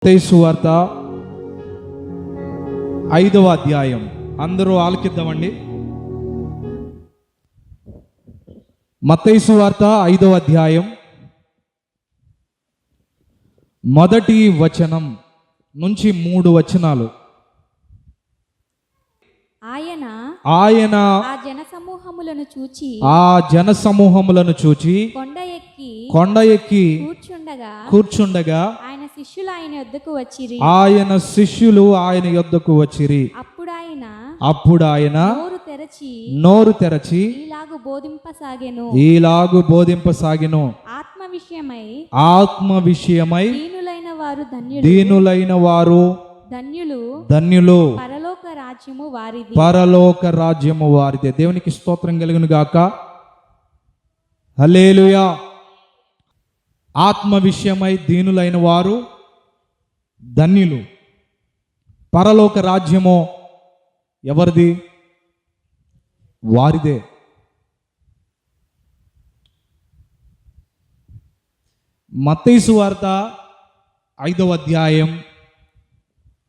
మత్తయి సువార్త 5వ అధ్యాయం. అందరూ ఆలకిద్దామండి. మత్తయి సువార్త 5వ అధ్యాయం మొదటి వచనం నుంచి 3 వచనాలు. ఆయన ఆ జన సమూహములను చూచి కొండ ఎక్కి కూర్చుండగా ఆయన శిష్యులు ఆయన యొద్దకు వచ్చిరి. అప్పుడు ఆయన నోరు తెరచి ఈలాగు బోధింపసాగెను. ఆత్మ విషయమై దీనులైన వారు ధన్యులు, పరలోక రాజ్యము వారిదే. దేవునికి స్తోత్రం కలుగును గాక. హల్లెలూయా. ఆత్మ విషయమై దీనులైన వారు ధన్యులు. పరలోక రాజ్యము ఎవరిది? వారిదే. మత్తయి సువార్త 5వ అధ్యాయం,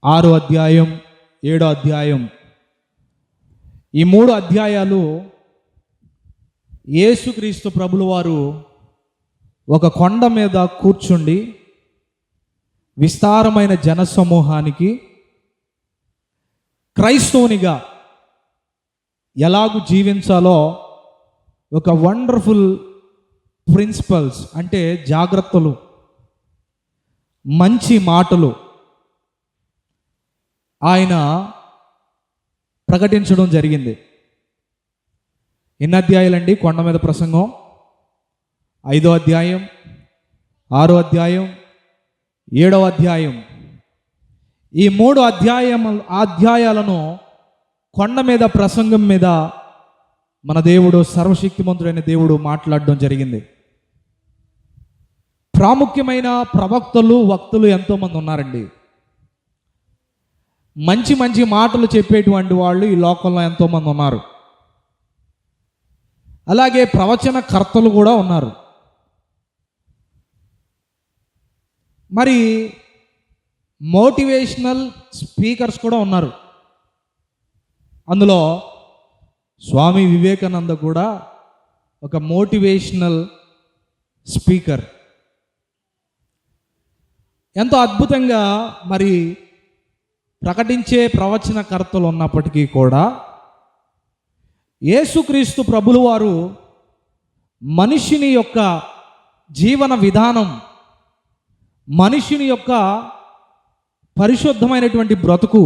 6వ అధ్యాయం, 7వ అధ్యాయం, ఈ 3 అధ్యాయాలు యేసుక్రీస్తు ప్రభుల వారు ఒక కొండ మీద కూర్చుండి విస్తారమైన జన సమూహానికి క్రైస్తవునిగా ఎలాగూ జీవించాలో ఒక వండర్ఫుల్ ప్రిన్సిపల్స్, అంటే జాగ్రత్తలు, మంచి మాటలు ఆయన ప్రకటించడం జరిగింది. ఎన్ని అధ్యాయాలండి కొండ మీద ప్రసంగం? 5వ అధ్యాయం, 6వ అధ్యాయం, 7వ అధ్యాయం. ఈ 3 అధ్యాయాలను కొండ మీద ప్రసంగం మీద మన దేవుడు, సర్వశక్తిమంతుడైన దేవుడు మాట్లాడడం జరిగింది. ప్రాముఖ్యమైన ప్రవక్తలు, వక్తలు ఎంతోమంది ఉన్నారండి. మంచి మంచి మాటలు చెప్పేటువంటి వాళ్ళు ఈ లోకంలో ఎంతోమంది ఉన్నారు. అలాగే ప్రవచన కర్తలు కూడా ఉన్నారు. మరి మోటివేషనల్ స్పీకర్స్ కూడా ఉన్నారు. అందులో స్వామి వివేకానంద కూడా ఒక మోటివేషనల్ స్పీకర్. ఎంతో అద్భుతంగా మరి ప్రకటించే ప్రవచనకర్తలు ఉన్నప్పటికీ కూడా యేసుక్రీస్తు ప్రభుల వారు మనిషిని యొక్క జీవన విధానం, మనిషిని యొక్క పరిశుద్ధమైనటువంటి బ్రతుకు,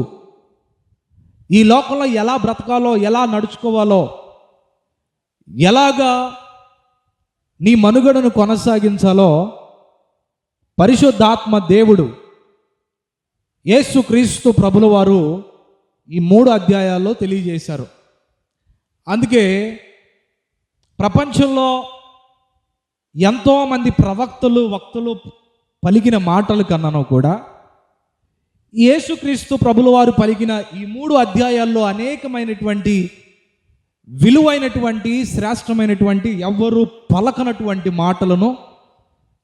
ఈ లోకంలో ఎలా బ్రతకాలో, ఎలా నడుచుకోవాలో, ఎలాగా నీ మనుగడను కొనసాగించాలో పరిశుద్ధాత్మ దేవుడు యేసుక్రీస్తు ప్రభుల వారు ఈ 3 అధ్యాయాల్లో తెలియజేశారు. అందుకే ప్రపంచంలో ఎంతోమంది ప్రవక్తలు, వక్తలు పలికిన మాటల కన్నాను కూడా యేసుక్రీస్తు ప్రభుల వారు పలికిన ఈ 3 అధ్యాయాల్లో అనేకమైనటువంటి విలువైనటువంటి, శ్రేష్టమైనటువంటి, ఎవ్వరూ పలకనటువంటి మాటలను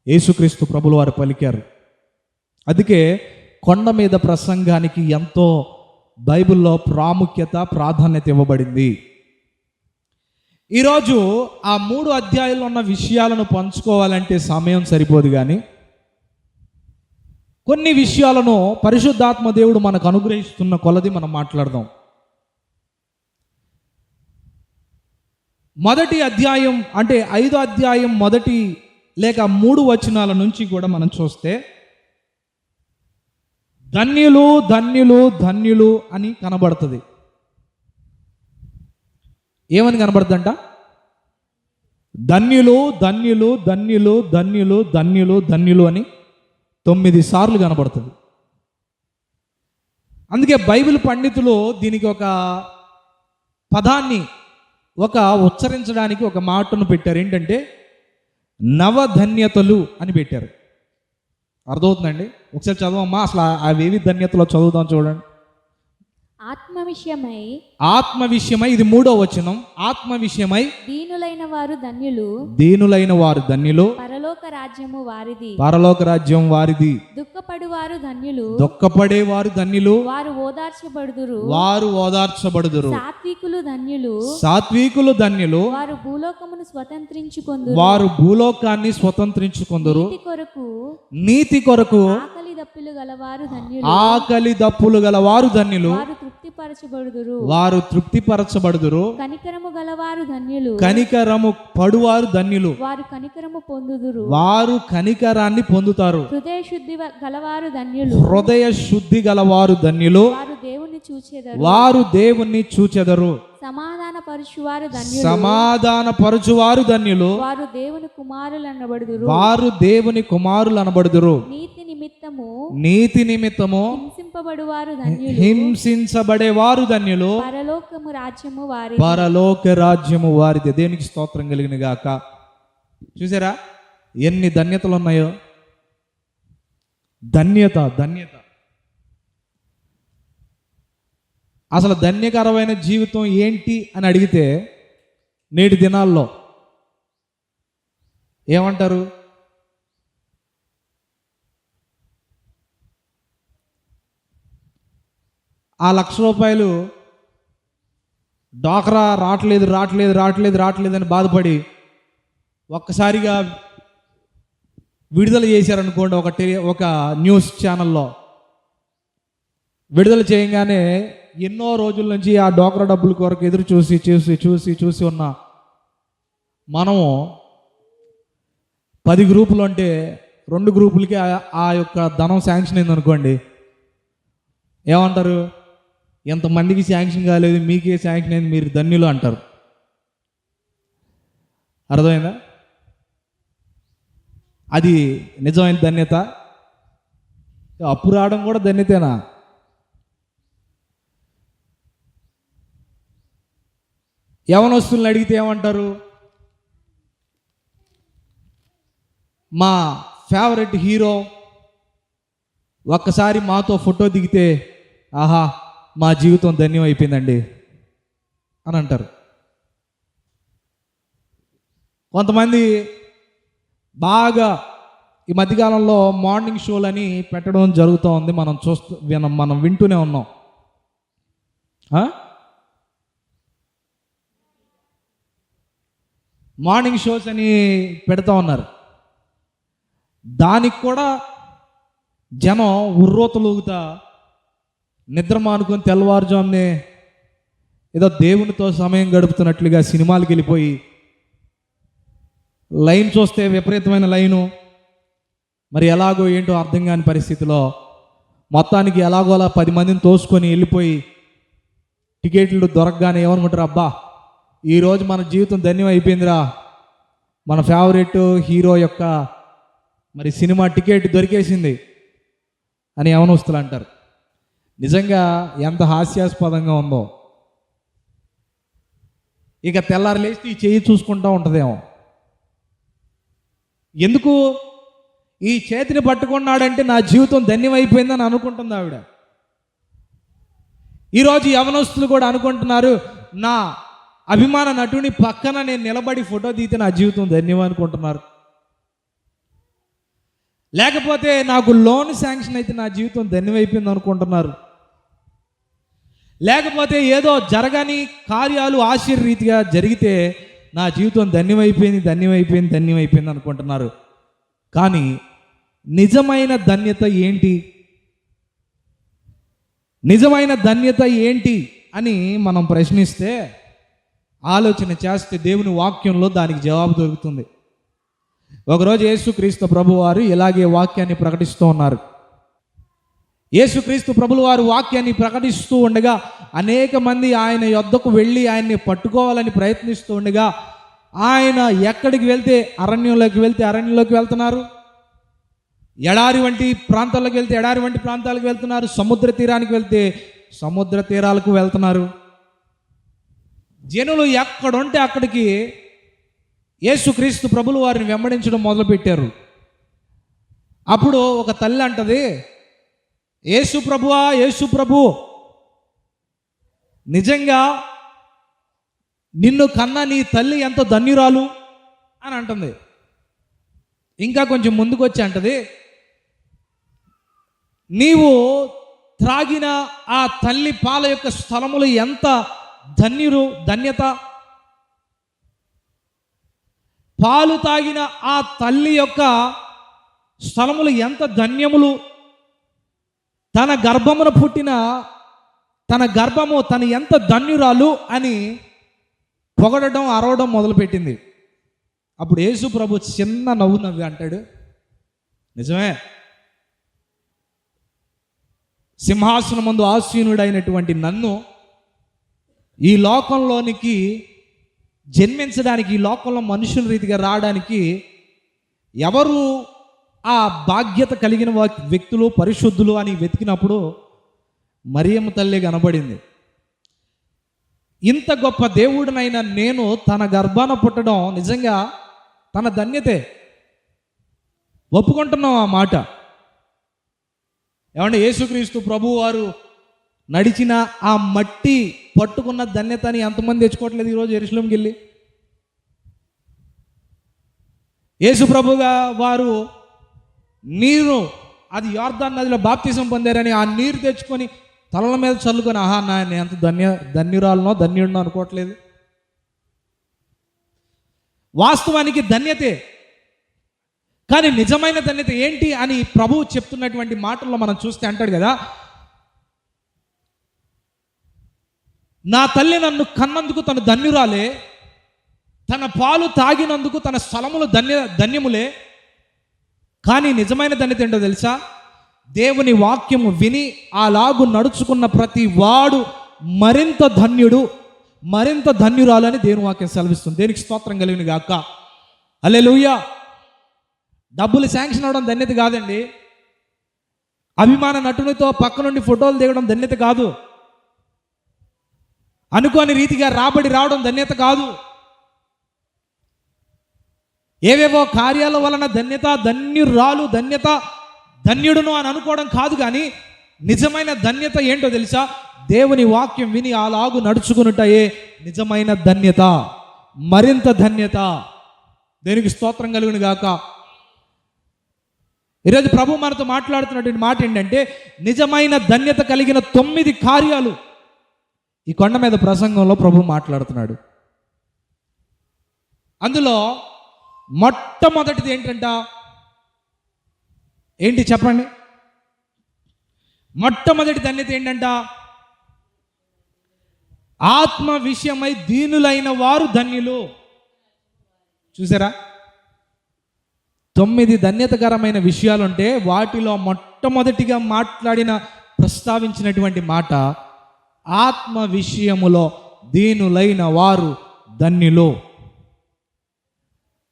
యేసుక్రీస్తు ప్రభుల వారు పలికారు. అందుకే కొండ మీద ప్రసంగానికి ఎంతో బైబిల్లో ప్రాముఖ్యత, ప్రాధాన్యత ఇవ్వబడింది. ఈరోజు ఆ 3 అధ్యాయాల్లో ఉన్న విషయాలను పంచుకోవాలంటే సమయం సరిపోదు, కానీ కొన్ని విషయాలను పరిశుద్ధాత్మ దేవుడు మనకు అనుగ్రహిస్తున్న కొలది మనం మాట్లాడదాం. మొదటి అధ్యాయం అంటే 5వ అధ్యాయం మొదటి లేక 3 వచనాల నుంచి కూడా మనం చూస్తే ధన్యులు, ధన్యులు, ధన్యులు అని కనబడుతుంది. ఏమని కనబడుతుందంట? ధన్యులు, ధన్యులు, ధన్యులు, ధన్యులు, ధన్యులు, ధన్యులు అని 9 సార్లు కనబడుతుంది. అందుకే బైబిల్ పండితులు దీనికి ఒక పదాన్ని, ఒక ఉచ్చరించడానికి ఒక మాటను పెట్టారు. ఏంటంటే నవధన్యతలు అని పెట్టారు. అర్థమవుతుందండి? ఒకసారి చదవమ్మా. అసలు అవేవి ధన్యతలో చదువుదాం చూడండి. ఆత్మ విషయమై, ఆత్మ విషయమై, ఇది 3వ వచనం. ఆత్మ విషయమై దీనులైన వారు ధన్యులు, దీనులైన వారు ధన్యులు, పరలోక రాజ్యము వారిది. పరలోక రాజ్యం వారిది. దుఃఖపడువారు ధన్యులు, దుఃఖపడేవారు ధన్యులు, వారు ఓదార్చబడుదురు. వారు ఓదార్చబడుదురు. సాత్వికులు ధన్యులు, సాత్వికులు ధన్యులు, వారు భూలోకమును స్వతంత్రించుకొందురు. వారు భూలోకాన్ని స్వతంత్రించుకొందురు. నీతి కొరకు నీతి కొరకు ఆకలి దప్పులు గలవారు ధన్యులు, ఆకలి దప్పులు గల వారు ధన్యులు, వారు తృప్తిపరచబడుదురు. వారు తృప్తిపరచబడుదురు. కనికరము గలవారు ధన్యులు, కనికరము పడువారు ధన్యులు, వారు కనికరము పొందుదురు. వారు కనికరాన్ని పొందుతారు. హృదయ శుద్ధి గలవారు ధన్యులు, హృదయ శుద్ధి గలవారు ధన్యులు, వారు దేవుని చూచెదరు. వారు దేవుణ్ణి చూచెదరు. సమాధాన పరుచువారు ధన్యులు, సమాధాన పరుచువారు ధన్యులు, వారు దేవుని కుమారులు అనబడుదురు. వారు దేవుని కుమారులు అనబడుదురు. నీతి నిమిత్తము నీతి నిమిత్తము హింసింపబడువారు ధన్యులు, హింసించబడేవారు ధన్యులు, పరలోకము రాజ్యము వారి. పరలోక రాజ్యము వారిది. దేవునికి స్తోత్రం కలిగిన గాక. చూసారా ఎన్ని ధన్యతలు ఉన్నాయో. ధన్యత ధన్యత అసలు ధన్యకరమైన జీవితం ఏంటి అని అడిగితే నేటి దినాల్లో ఏమంటారు? ఆ ₹1,00,000 డాక్రా రావట్లేదు రావట్లేదు రావట్లేదు రావట్లేదు అని బాధపడి ఒక్కసారిగా విడుదల చేశారనుకోండి, ఒక న్యూస్ ఛానల్లో విడుదల చేయగానే ఎన్నో రోజుల నుంచి ఆ డోక్రా డబ్బుల కొరకు ఎదురు చూసి చూసి చూసి చూసి ఉన్న మనము 10 గ్రూపులు అంటే 2 గ్రూపులకి ఆ యొక్క ధనం శాంక్షన్ అయింది అనుకోండి, ఏమంటారు? ఎంతమందికి శాంక్షన్ కాలేదు, మీకే శాంక్షన్ అయింది, మీరు ధన్యులు అంటారు. అర్థమైందా? అది నిజమైన ధన్యత. అప్పు రావడం కూడా ధన్యతేనా? యవనస్తుల్ని అడిగితే ఏమంటారు? మా ఫేవరెట్ హీరో ఒక్కసారి మాతో ఫోటో దిగితే ఆహా మా జీవితం ధన్యం అయిపోయిందండి అని అంటారు. కొంతమంది బాగా ఈ మధ్యకాలంలో మార్నింగ్ షోలని పెట్టడం జరుగుతూ ఉంది. మనం వింటూనే ఉన్నాం. మార్నింగ్ షోస్ అని పెడతా ఉన్నారు. దానికి కూడా జనం ఉర్రోతలూగుతా నిద్ర మానుకొని తెల్లవారుజామునే ఏదో దేవునితో సమయం గడుపుతున్నట్లుగా సినిమాలకు వెళ్ళిపోయి లైన్ చూస్తే విపరీతమైన లైను, మరి ఎలాగో ఏంటో అర్థం కాని పరిస్థితిలో మొత్తానికి ఎలాగోలా 10 మందిని తోసుకొని వెళ్ళిపోయి టికెట్లు దొరకగానే ఏమనుకుంటారు? అబ్బా ఈరోజు మన జీవితం ధన్యం అయిపోయిందిరా, మన ఫేవరెట్ హీరో యొక్క మరి సినిమా టికెట్ దొరికేసింది అని యవనస్తులు అంటారు. నిజంగా ఎంత హాస్యాస్పదంగా ఉందో. ఇక తెల్లారి లేచి ఈ చెయ్యి చూసుకుంటూ ఉంటుందేమో. ఎందుకు ఈ చేతిని పట్టుకున్నాడంటే నా జీవితం ధన్యం అయిపోయిందని అనుకుంటుంది ఆవిడ. ఈరోజు యవనస్తులు కూడా అనుకుంటున్నారు, నా అభిమాన నటుని పక్కన నేను నిలబడి ఫోటో తీస్తే నా జీవితం ధన్యం అనుకుంటున్నారు. లేకపోతే నాకు లోన్ శాంక్షన్ అయితే నా జీవితం ధన్యం అయిపోయింది అనుకుంటున్నారు. లేకపోతే ఏదో జరగని కార్యాలు ఆశ్చర్యరీతిగా జరిగితే నా జీవితం ధన్యమైపోయింది ధన్యమైపోయింది ధన్యమైపోయింది అనుకుంటున్నారు. కానీ నిజమైన ధన్యత ఏంటి? నిజమైన ధన్యత ఏంటి అని మనం ప్రశ్నిస్తే, ఆలోచన చేస్తే దేవుని వాక్యంలో దానికి జవాబు దొరుకుతుంది. ఒకరోజు యేసుక్రీస్తు ప్రభువారు ఇలాగే వాక్యాన్ని ప్రకటిస్తూ ఉన్నారు. యేసుక్రీస్తు ప్రభువారు వాక్యాన్ని ప్రకటిస్తూ ఉండగా అనేక మంది ఆయన యొద్దకు వెళ్ళి ఆయన్ని పట్టుకోవాలని ప్రయత్నిస్తూ ఉండగా, ఆయన ఎక్కడికి వెళ్తే అరణ్యంలోకి వెళ్తున్నారు, ఎడారి వంటి ప్రాంతాలకు వెళ్తే ఎడారి వంటి ప్రాంతాలకు వెళ్తున్నారు, సముద్ర తీరానికి వెళ్తే సముద్ర తీరాలకు వెళ్తున్నారు. జనులు ఎక్కడుంటే అక్కడికి యేసుక్రీస్తు ప్రభులు వారిని వెంబడించడం మొదలుపెట్టారు. అప్పుడు ఒక తల్లి అంటది, యేసు ప్రభువా, యేసు ప్రభు, నిజంగా నిన్ను కన్నా నీ తల్లి ఎంత ధన్యురాలు అని అంటుంది. ఇంకా కొంచెం ముందుకు వచ్చి అంటది, నీవు త్రాగిన ఆ తల్లి పాల యొక్క స్థలములు ఎంత ధన్యత. పాలు తాగిన ఆ తల్లి యొక్క స్థలములు ఎంత ధన్యములు. తన గర్భమున పుట్టిన తను ఎంత ధన్యురాలు అని పొగడడం, అరవడం మొదలుపెట్టింది. అప్పుడు యేసు ప్రభు చిన్న నవ్వి అంటాడు, నిజమే, సింహాసనం ముందు ఆసీనుడైనటువంటి నన్ను ఈ లోకంలోనికి జన్మించడానికి, ఈ లోకంలో మనుషుల రీతిగా రావడానికి ఎవరు ఆ బాధ్యత కలిగిన వ్యక్తులు, పరిశుద్ధులు అని వెతికినప్పుడు మరియమ్మ తల్లి కనబడింది. ఇంత గొప్ప దేవుడినైనా నేను తన గర్భాన పుట్టడం నిజంగా తన ధన్యతే. ఒప్పుకుంటున్నాం ఆ మాట. ఏమంటే యేసుక్రీస్తు ప్రభువు వారు నడిచిన ఆ మట్టి పట్టుకున్న ధన్యతని ఎంతమంది తెచ్చుకోవట్లేదు ఈరోజు యెరూషలేముకి వెళ్ళి. యేసు ప్రభుగా వారు నీరు, అది యోర్దాను నదిలో బాప్తిజం పొందారని ఆ నీరు తెచ్చుకొని తలల మీద చల్లుకొని, ఆహా నేను ఎంత ధన్యురాలనో ధన్యుడినో అనుకోవట్లేదు. వాస్తవానికి ధన్యతే, కానీ నిజమైన ధన్యత ఏంటి అని ప్రభువు చెప్తున్నటువంటి మాటల్లో మనం చూస్తే అంటాడు కదా, నా తల్లి నన్ను కన్నందుకు తను ధన్యురాలే, తన పాలు తాగినందుకు తన స్థలములు ధన్యములే. కానీ నిజమైన ధన్యత ఏంటో తెలుసా? దేవుని వాక్యము విని అలాగు నడుచుకున్న ప్రతి వాడు మరింత ధన్యుడు, మరింత ధన్యురాలని దేవుని వాక్యం సెలవిస్తుంది. దేనికి స్తోత్రం కలిగిన గాక. హల్లెలూయా. డబ్బులు శాంక్షన్ అవడం ధన్యత కాదండి. అభిమాన నటునితో పక్క నుండి ఫోటోలు దిగడం ధన్యత కాదు. అనుకోని రీతిగా రాబడి రావడం ధన్యత కాదు. ఏవేవో కార్యాల వలన ధన్యురాలు, ధన్యుడును అని అనుకోవడం కాదు. కానీ నిజమైన ధన్యత ఏంటో తెలుసా? దేవుని వాక్యం విని అలాగు నడుచుకున్నట్టయే నిజమైన ధన్యత, మరింత ధన్యత. దేనికి స్తోత్రం కలుగును గాక. ఈరోజు ప్రభు మనతో మాట్లాడుతున్నటువంటి మాట ఏంటంటే, నిజమైన ధన్యత కలిగిన 9 కార్యాలు ఈ కొండ మీద ప్రసంగంలో ప్రభు మాట్లాడుతున్నాడు. అందులో మొట్టమొదటిది ఏంటంట? ఏంటి చెప్పండి? మొట్టమొదటి ధన్యత ఏంటంట? ఆత్మ విషయమై దీనులైన వారు ధన్యులు. చూసారా? 9 ధన్యతకరమైన విషయాలు ఉంటే వాటిలో మొట్టమొదటిగా ప్రస్తావించినటువంటి మాట, ఆత్మ విషయములో దీనులైన వారు ధన్యులు.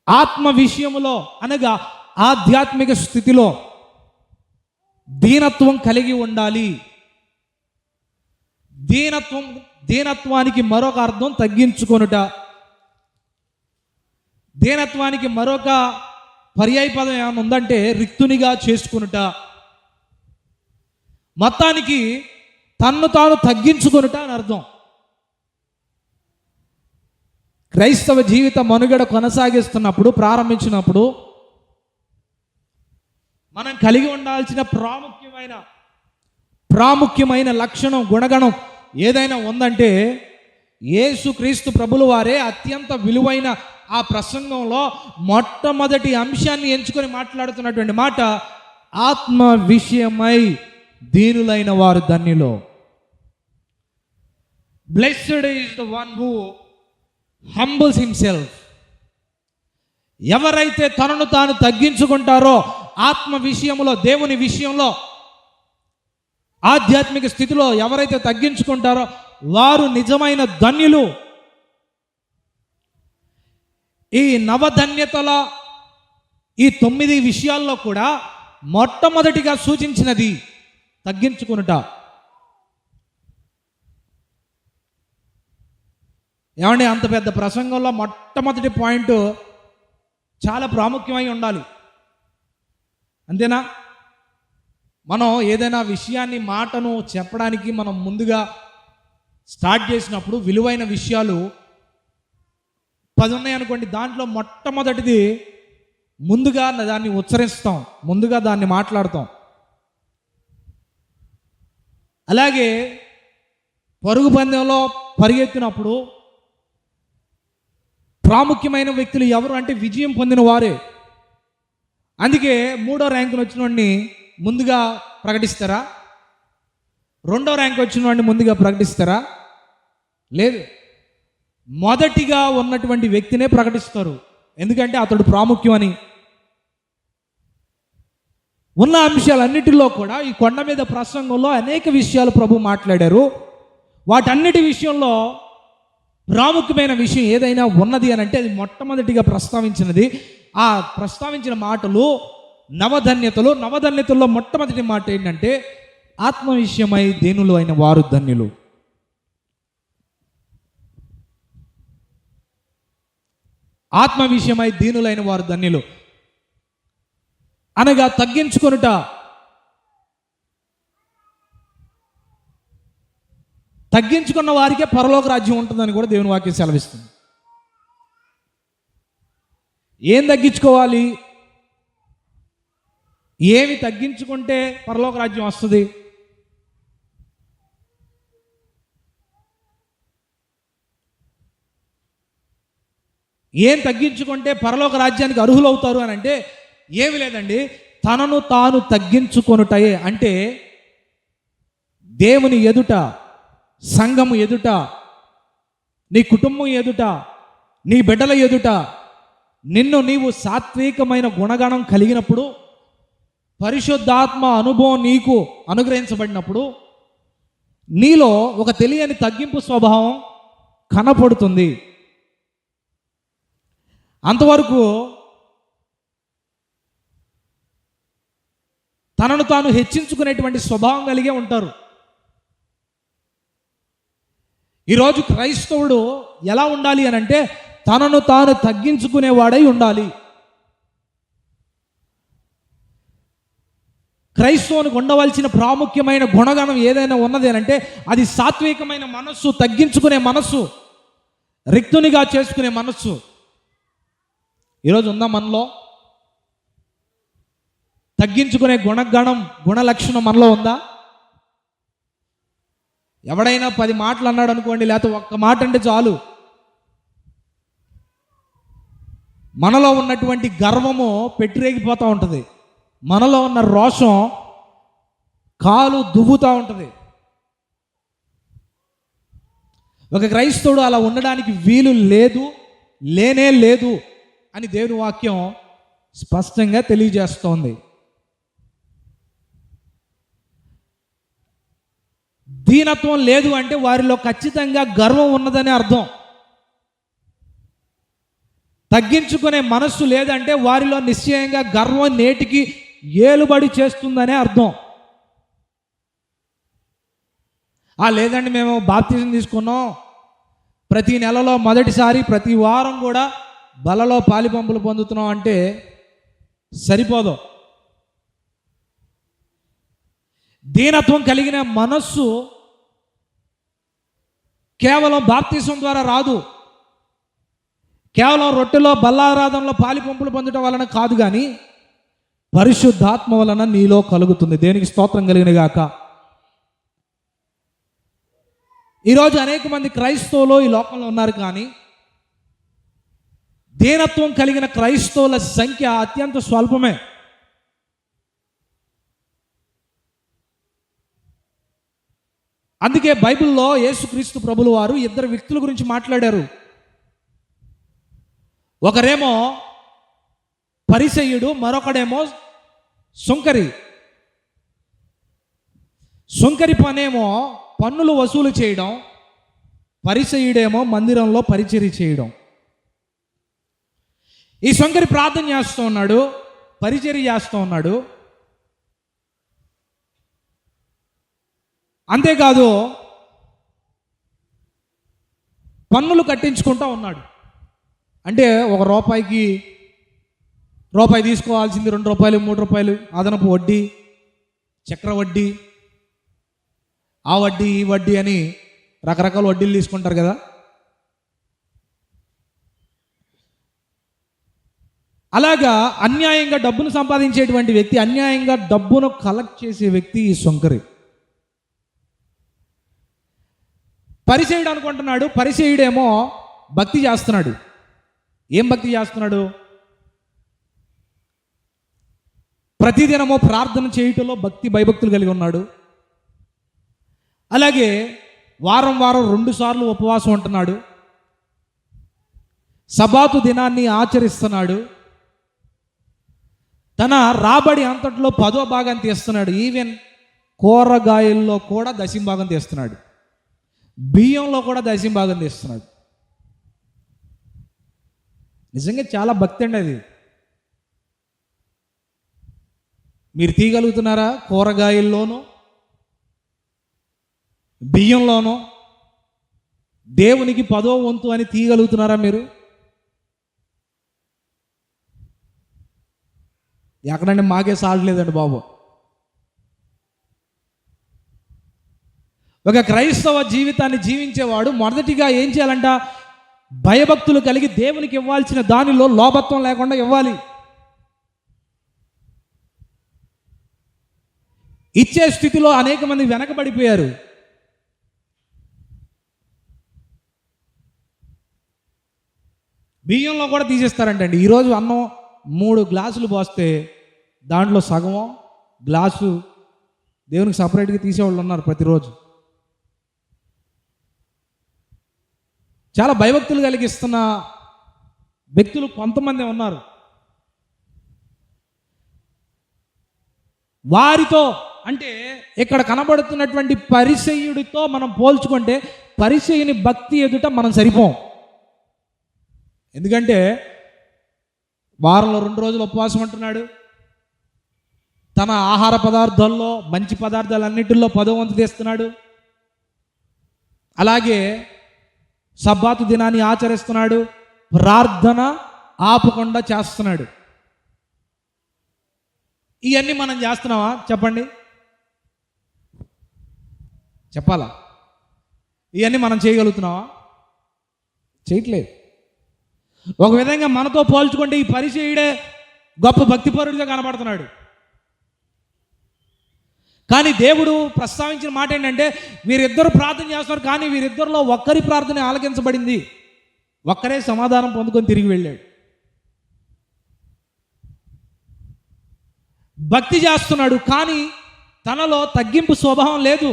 ఆత్మ విషయములో అనగా ఆధ్యాత్మిక స్థితిలో దీనత్వం కలిగి ఉండాలి. దీనత్వానికి మరొక అర్థం తగ్గించుకొనుట. దీనత్వానికి మరొక పర్యాయ పదం ఏమైనా ఉందంటే రిక్తునిగా చేసుకొనుట. మొత్తానికి తన్ను తాను తగ్గించుకొనుట అని అర్థం. క్రైస్తవ జీవిత మనుగడ కొనసాగిస్తున్నప్పుడు, ప్రారంభించినప్పుడు మనం కలిగి ఉండాల్సిన ప్రాముఖ్యమైన లక్షణం, గుణగణం ఏదైనా ఉందంటే, యేసుక్రీస్తు ప్రభుల వారే అత్యంత విలువైన ఆ ప్రసంగంలో మొట్టమొదటి అంశాన్ని ఎంచుకొని మాట్లాడుతున్నటువంటి మాట, ఆత్మ విషయమై దీనులైన వారు ధన్యులు. Blessed is the one who humbles himself. ఎవరైతే తనను తాను తగ్గించుకుంటారో, ఆత్మ విషయంలో, దేవుని విషయంలో, ఆధ్యాత్మిక స్థితిలో ఎవరైతే తగ్గించుకుంటారో వారు నిజమైన ధన్యులు. ఈ నవధన్యతల ఈ 9 విషయాల్లో కూడా మొట్టమొదటిగా సూచించినది తగ్గించుకునుట. ఏమండి, అంత పెద్ద ప్రసంగంలో మొట్టమొదటి పాయింట్ చాలా ప్రాముఖ్యమై ఉండాలి. అంతేనా? మనం ఏదైనా విషయాన్ని, మాటను చెప్పడానికి మనం ముందుగా స్టార్ట్ చేసినప్పుడు విలువైన విషయాలు 10 ఉన్నాయి అనుకోండి, దాంట్లో మొట్టమొదటిది ముందుగా దాన్ని ఉచ్చరిస్తాం, ముందుగా దాన్ని మాట్లాడతాం. అలాగే పరుగు పందెంలో పరిగెత్తినప్పుడు ప్రాముఖ్యమైన వ్యక్తులు ఎవరు అంటే విజయం పొందిన వారే. అందుకే 3వ ర్యాంకును వచ్చిన వాడిని ముందుగా ప్రకటిస్తారా? 2వ ర్యాంక్ వచ్చిన వాడిని ముందుగా ప్రకటిస్తారా? లేదు, మొదటిగా ఉన్నటువంటి వ్యక్తినే ప్రకటిస్తారు. ఎందుకంటే అతడు ప్రాముఖ్యం అని. ఉన్న అంశాలన్నిటిలో కూడా ఈ కొండ మీద ప్రసంగంలో అనేక విషయాలు ప్రభు మాట్లాడారు. వాటన్నిటి విషయంలో ప్రాముఖ్యమైన విషయం ఏదైనా ఉన్నది అని అంటే అది మొట్టమొదటిగా ప్రస్తావించినది, ఆ ప్రస్తావించిన మాటలు నవధన్యతలు. నవధన్యతల్లో మొట్టమొదటి మాట ఏంటంటే ఆత్మ విషయమై దీనులు అయిన వారు ధన్యులు. ఆత్మ విషయమై దీనులైన వారు ధన్యులు అనగా తగ్గించుకొనుట. తగ్గించుకున్న వారికే పరలోక రాజ్యం ఉంటుందని కూడా దేవుని వాక్యం సెలవిస్తుంది. ఏం తగ్గించుకోవాలి? ఏమి తగ్గించుకుంటే పరలోక రాజ్యం వస్తుంది? ఏం తగ్గించుకుంటే పరలోక రాజ్యానికి అర్హులవుతారు అని అంటే ఏమి లేదండి, తనను తాను తగ్గించుకొనుటయే. అంటే దేవుని ఎదుట, సంఘము ఎదుట, నీ కుటుంబం ఎదుట, నీ బిడ్డల ఎదుట నిన్ను నీవు సాత్వికమైన గుణగణం కలిగినప్పుడు, పరిశుద్ధాత్మ అనుభవం నీకు అనుగ్రహించబడినప్పుడు నీలో ఒక తెలియని తగ్గింపు స్వభావం కనపడుతుంది. అంతవరకు తనను తాను హెచ్చించుకునేటువంటి స్వభావం కలిగే ఉంటారు. ఈరోజు క్రైస్తవుడు ఎలా ఉండాలి అని అంటే తనను తాను తగ్గించుకునేవాడై ఉండాలి. క్రైస్తవునికి ఉండవలసిన ప్రాముఖ్యమైన గుణగణం ఏదైనా ఉన్నది అని అంటే అది సాత్వికమైన మనస్సు, తగ్గించుకునే మనస్సు, రిక్తునిగా చేసుకునే మనస్సు. ఈరోజు ఉందా మనలో? తగ్గించుకునే గుణగణం, గుణలక్షణం మనలో ఉందా? ఎవడైనా 10 మాటలు అన్నాడు అనుకోండి, లేకపోతే ఒక్క మాట అంటే చాలు మనలో ఉన్నటువంటి గర్వము పెట్టిరేగిపోతూ ఉంటుంది, మనలో ఉన్న రోషం కాలు దువ్వుతూ ఉంటుంది. ఒక క్రైస్తవుడు అలా ఉండడానికి వీలు లేదు, లేనే లేదు అని దేవుని వాక్యం స్పష్టంగా తెలియజేస్తోంది. దీనత్వం లేదు అంటే వారిలో ఖచ్చితంగా గర్వం ఉన్నదని అర్థం. తగ్గించుకునే మనస్సు లేదంటే వారిలో నిశ్చయంగా గర్వం నేటికి ఏలుబడి చేస్తుందనే అర్థం. లేదండి మేము బాప్తిజం తీసుకున్నాం, ప్రతి నెలలో మొదటిసారి ప్రతి వారం కూడా బలలో పాలిపంపులు పొందుతున్నాం అంటే సరిపోదు. దీనత్వం కలిగిన మనస్సు కేవలం బాప్తిజం ద్వారా రాదు, కేవలం రొట్టెలో బల్లారాధనలో పాలిపంపులు పొందడం వలన కాదు, కానీ పరిశుద్ధాత్మ వలన నీలో కలుగుతుంది. దేనికి స్తోత్రం కలిగిన గాక. ఈరోజు అనేక మంది క్రైస్తవులు ఈ లోకంలో ఉన్నారు, కానీ దీనత్వం కలిగిన క్రైస్తవుల సంఖ్య అత్యంత స్వల్పమే. అందుకే బైబిల్లో యేసుక్రీస్తు ప్రభులు వారు 2 వ్యక్తుల గురించి మాట్లాడారు. ఒకరేమో పరిసయ్యుడు, మరొకడేమో సుంకరి. సుంకరి పనేమో పన్నులు వసూలు చేయడం, పరిసయ్యుడేమో మందిరంలో పరిచర్య చేయడం. ఈ సుంకరి ప్రార్థన చేస్తూ ఉన్నాడు, పరిచర్య చేస్తూ ఉన్నాడు. అంతేకాదు పన్నులు కట్టించుకుంటూ ఉన్నాడు. అంటే ₹1 రూపాయి తీసుకోవాల్సింది ₹2, ₹3 అదనపు వడ్డీ, చక్ర వడ్డీ, ఆ వడ్డీ ఈ వడ్డీ అని రకరకాల వడ్డీలు తీసుకుంటారు కదా. అలాగా అన్యాయంగా డబ్బును సంపాదించేటువంటి వ్యక్తి, అన్యాయంగా డబ్బును కలెక్ట్ చేసే వ్యక్తి ఈ సొంకరి. పరిసయ్యుడు అనుకుంటున్నాడు, పరిసయ్యుడేమో భక్తి చేస్తున్నాడు. ఏం భక్తి చేస్తున్నాడు? ప్రతిదినమో ప్రార్థన చేయటంలో భక్తి భయభక్తులు కలిగి ఉన్నాడు. అలాగే వారం వారం 2 సార్లు ఉపవాసం ఉంటున్నాడు. సబాతు దినాన్ని ఆచరిస్తున్నాడు. తన రాబడి అంతట్లో 10వ భాగం తీస్తున్నాడు. ఈవెన్ కూరగాయల్లో కూడా దశంభాగం తీస్తున్నాడు. బియ్యంలో కూడా దశంభాగం తీస్తున్నాడు. నిజంగా చాలా భక్తి అండి అది. మీరు తీయగలుగుతున్నారా? కూరగాయల్లోనూ బియ్యంలోనూ దేవునికి 10వ వంతు అని తీయగలుగుతున్నారా మీరు? ఎక్కడంటే మాకే సాలలేదండి బాబు. ఒక క్రైస్తవ జీవితాన్ని జీవించేవాడు మొదటిగా ఏం చేయాలంట? భయభక్తులు కలిగి దేవునికి ఇవ్వాల్సిన దానిలో లోభత్వం లేకుండా ఇవ్వాలి. ఇచ్చే స్థితిలో అనేక మంది వెనకబడిపోయారు. బియ్యంలో కూడా తీసేస్తారంటండి. ఈరోజు అన్నం 3 గ్లాసులు పోస్తే దాంట్లో సగమో గ్లాసు దేవునికి సపరేట్గా తీసేవాళ్ళు ఉన్నారు ప్రతిరోజు. చాలా భయభక్తులు కలిగిస్తున్న వ్యక్తులు కొంతమంది ఉన్నారు. వారితో అంటే ఇక్కడ కనబడుతున్నటువంటి పరిసయ్యుడితో మనం పోల్చుకుంటే పరిసయ్యుని భక్తి ఎదుట మనం సరిపోం. ఎందుకంటే వారంలో 2 రోజులు ఉపవాసం ఉంటున్నాడు. తన ఆహార పదార్థాల్లో మంచి పదార్థాలన్నిటిలో 10వ వంతు తీస్తున్నాడు. అలాగే సబ్బాతు దినాన్ని ఆచరిస్తున్నాడు. ప్రార్థన ఆపకుండా చేస్తున్నాడు. ఇవన్నీ మనం చేస్తున్నావా? చెప్పండి, చెప్పాలా? ఇవన్నీ మనం చేయగలుగుతున్నావా? చేయట్లేదు. ఒక విధంగా మనతో పోల్చుకుంటే ఈ పరిచయుడే గొప్ప భక్తిపరుడిగా కనబడుతున్నాడు. కానీ దేవుడు ప్రస్తావించిన మాట ఏంటంటే వీరిద్దరు ప్రార్థన చేస్తున్నారు, కానీ వీరిద్దరిలో ఒక్కరి ప్రార్థన ఆలకించబడింది. ఒక్కరే సమాధానం పొందుకొని తిరిగి వెళ్ళాడు. భక్తి చేస్తున్నాడు, కానీ తనలో తగ్గింపు స్వభావం లేదు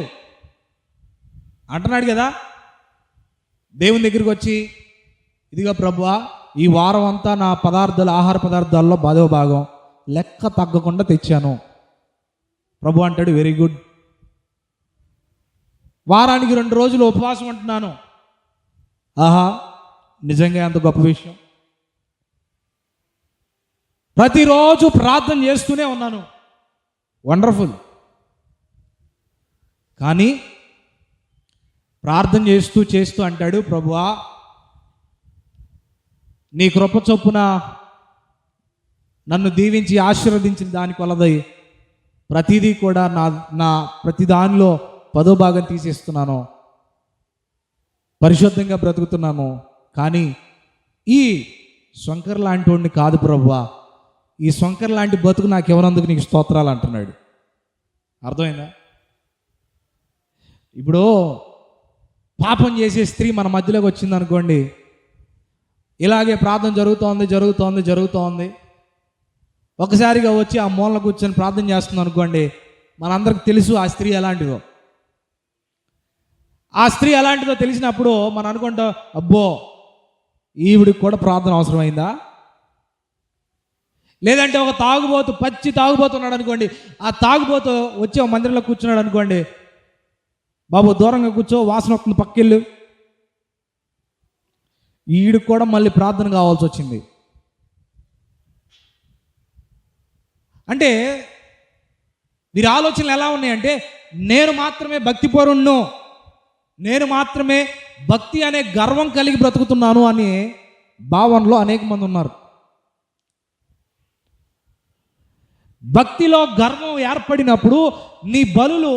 అంటున్నాడు కదా. దేవుని దగ్గరికి వచ్చి, ఇదిగో ప్రభువా, ఈ వారం అంతా నా ఆహార పదార్థాల్లో 10వ భాగం లెక్క తగ్గకుండా తెచ్చాను. ప్రభు అంటాడు, వెరీ గుడ్. వారానికి 2 రోజులు ఉపవాసం ఉంటున్నాను. ఆహా, నిజంగా ఎంత గొప్ప విషయం. ప్రతిరోజు ప్రార్థన చేస్తూనే ఉన్నాను, వండర్ఫుల్. కానీ ప్రార్థన చేస్తూ అంటాడు, ప్రభువా, నీ కృప చొప్పున నన్ను దీవించి ఆశీర్వదించిన దాని కొలదై ప్రతిదీ కూడా నా ప్రతి దానిలో 10వ భాగం తీసేస్తున్నాను, పరిశుద్ధంగా బ్రతుకుతున్నాను. కానీ ఈ శంకర్ లాంటి వాడిని కాదు ప్రభువా, ఈ శంకర్ లాంటి బతుకు నాకు ఎవరందుకు నీకు స్తోత్రాలు అంటున్నాడు. అర్థమైందా? ఇప్పుడు పాపం చేసే స్త్రీ మన మధ్యలోకి వచ్చింది అనుకోండి, ఇలాగే ప్రార్థన జరుగుతోంది. ఒకసారిగా వచ్చి ఆ మూలన కూర్చొని ప్రార్థన చేస్తుంది అనుకోండి, మనందరికి తెలుసు ఆ స్త్రీ ఎలాంటిదో. ఆ స్త్రీ ఎలాంటిదో తెలిసినప్పుడు మనం అనుకుంటాం, అబ్బో ఈవిడికి కూడా ప్రార్థన అవసరమైందా? లేదంటే ఒక పచ్చి తాగుబోతున్నాడు అనుకోండి, ఆ తాగుబోతు వచ్చి ఒక మందిరంలో కూర్చున్నాడు అనుకోండి, బాబు దూరంగా కూర్చో, వాసన వస్తుంది, పక్కెళ్ళు. ఈడికి కూడా మళ్ళీ ప్రార్థన కావాల్సి వచ్చింది. అంటే వీరి ఆలోచనలు ఎలా ఉన్నాయంటే, నేను మాత్రమే భక్తిపరుణ్ణు, నేను మాత్రమే భక్తి అనే గర్వం కలిగి బ్రతుకుతున్నాను అనే భావనలో అనేక మంది ఉన్నారు. భక్తిలో గర్వం ఏర్పడినప్పుడు నీ బలులు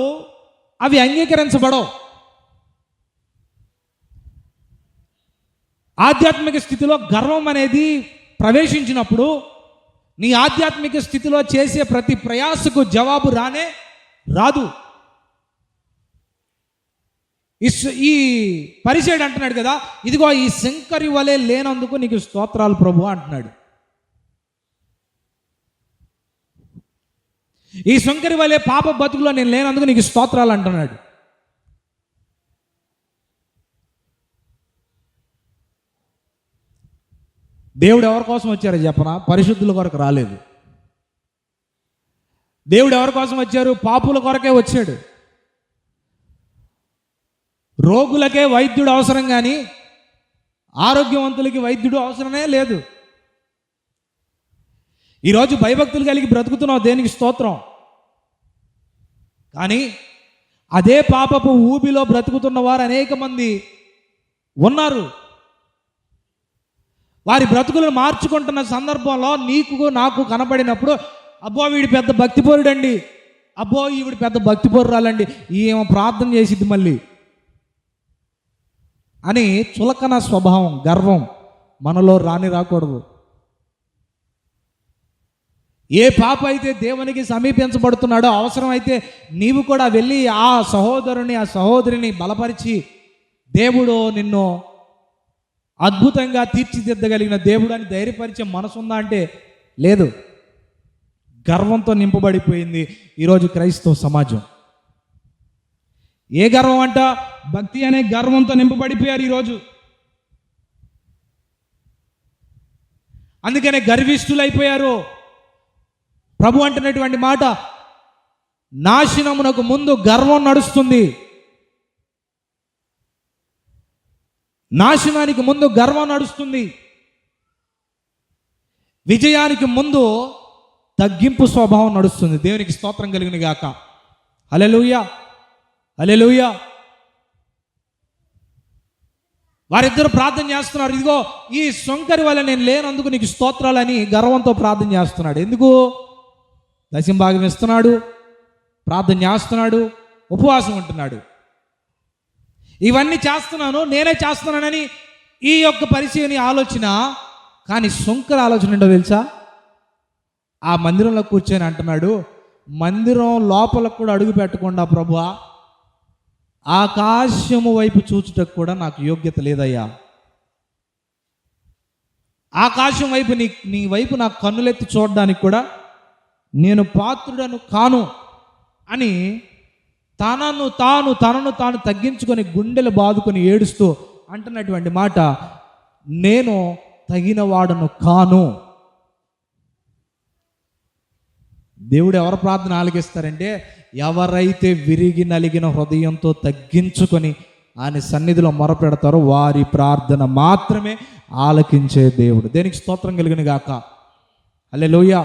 అవి అంగీకరించబడవు. ఆధ్యాత్మిక స్థితిలో గర్వం అనేది ప్రవేశించినప్పుడు నీ ఆధ్యాత్మిక స్థితిలో చేసే ప్రతి ప్రయాసకు జవాబు రానే రాదు. ఈ పరిచయుడు అంటున్నాడు కదా, ఇదిగో ఈ శంకరి వలె లేనందుకు నీకు స్తోత్రాలు ప్రభు అంటున్నాడు. ఈ శంకరి వలె పాప బతుకులో నేను లేనందుకు నీకు స్తోత్రాలు అంటున్నాడు. దేవుడు ఎవరి కోసం వచ్చారో చెప్పనా? పరిశుద్ధుల కొరకు రాలేదు. దేవుడు ఎవరి కోసం వచ్చారు? పాపుల కొరకే వచ్చాడు. రోగులకే వైద్యుడు అవసరం, కానీ ఆరోగ్యవంతులకి వైద్యుడు అవసరమే లేదు. ఈరోజు భయభక్తులు కలిగి బ్రతుకుతున్నావు, దేనికి స్తోత్రం. కానీ అదే పాపపు ఊబిలో బ్రతుకుతున్న వారు అనేక మంది ఉన్నారు. వారి బ్రతుకులను మార్చుకుంటున్న సందర్భంలో నీకు నాకు కనబడినప్పుడు, అబ్బో వీడు పెద్ద భక్తిపరుడండి, అబ్బో ఈవిడ పెద్ద భక్తిపరురాలండి, ఏమో ప్రార్థన చేసిద్ది మళ్ళీ అని చులకన స్వభావం, గర్వం మనలో రాకూడదు. ఏ పాప అయితే దేవునికి సమీపించబడుతున్నాడో అవసరమైతే నీవు కూడా వెళ్ళి ఆ సహోదరుని ఆ సహోదరిని బలపరిచి, దేవుడు నిన్ను అద్భుతంగా తీర్చిదిద్దగలిగిన దేవుడు అని ధైర్యపరిచే మనసుందా అంటే లేదు. గర్వంతో నింపబడిపోయింది ఈరోజు క్రైస్తవ సమాజం. ఏ గర్వం అంట? భక్తి అనే గర్వంతో నింపబడిపోయారు ఈరోజు. అందుకనే గర్విష్ఠులైపోయారు. ప్రభు అంటున్నటువంటి మాట, నాశనమునకు ముందు గర్వం నడుస్తుంది. నాశనానికి ముందు గర్వం నడుస్తుంది. విజయానికి ముందు తగ్గింపు స్వభావం నడుస్తుంది. దేవునికి స్తోత్రం కలిగిన గాక. హల్లెలూయా, హల్లెలూయా. వారిద్దరు ప్రార్థన చేస్తున్నారు. ఇదిగో ఈ శంకరి వల్ల నేను లేనందుకు నీకు స్తోత్రాలని గర్వంతో ప్రార్థన చేస్తున్నాడు. ఎందుకు? దశంభాగం ఇస్తున్నాడు, ప్రార్థన చేస్తున్నాడు, ఉపవాసం ఉంటున్నాడు. ఇవన్నీ చేస్తున్నాను, నేనే చేస్తున్నానని ఈ యొక్క పరిచయని ఆలోచన. కానీ శంకర్ ఆలోచన ఏంటో తెలుసా? ఆ మందిరంలో కూర్చొని అంటున్నాడు, మందిరం లోపలకు కూడా అడుగు పెట్టకుండా ప్రభువా, ఆకాశము వైపు చూచుటకు కూడా నాకు యోగ్యత లేదయ్యా. ఆకాశం వైపు నీ వైపు నాకు కన్నులెత్తి చూడడానికి కూడా నేను పాత్రుడను కాను అని తనను తాను తగ్గించుకొని గుండెలు బాదుకొని ఏడుస్తూ అంటున్నటువంటి మాట, నేను తగినవాడను కాను. దేవుడు ఎవరి ప్రార్థన ఆలకిస్తారంటే, ఎవరైతే విరిగి నలిగిన హృదయంతో తగ్గించుకొని ఆయన సన్నిధిలో మొరపెడతారో వారి ప్రార్థన మాత్రమే ఆలకించే దేవుడు. దేనికి స్తోత్రం కలిగిన గాక. హల్లెలూయా.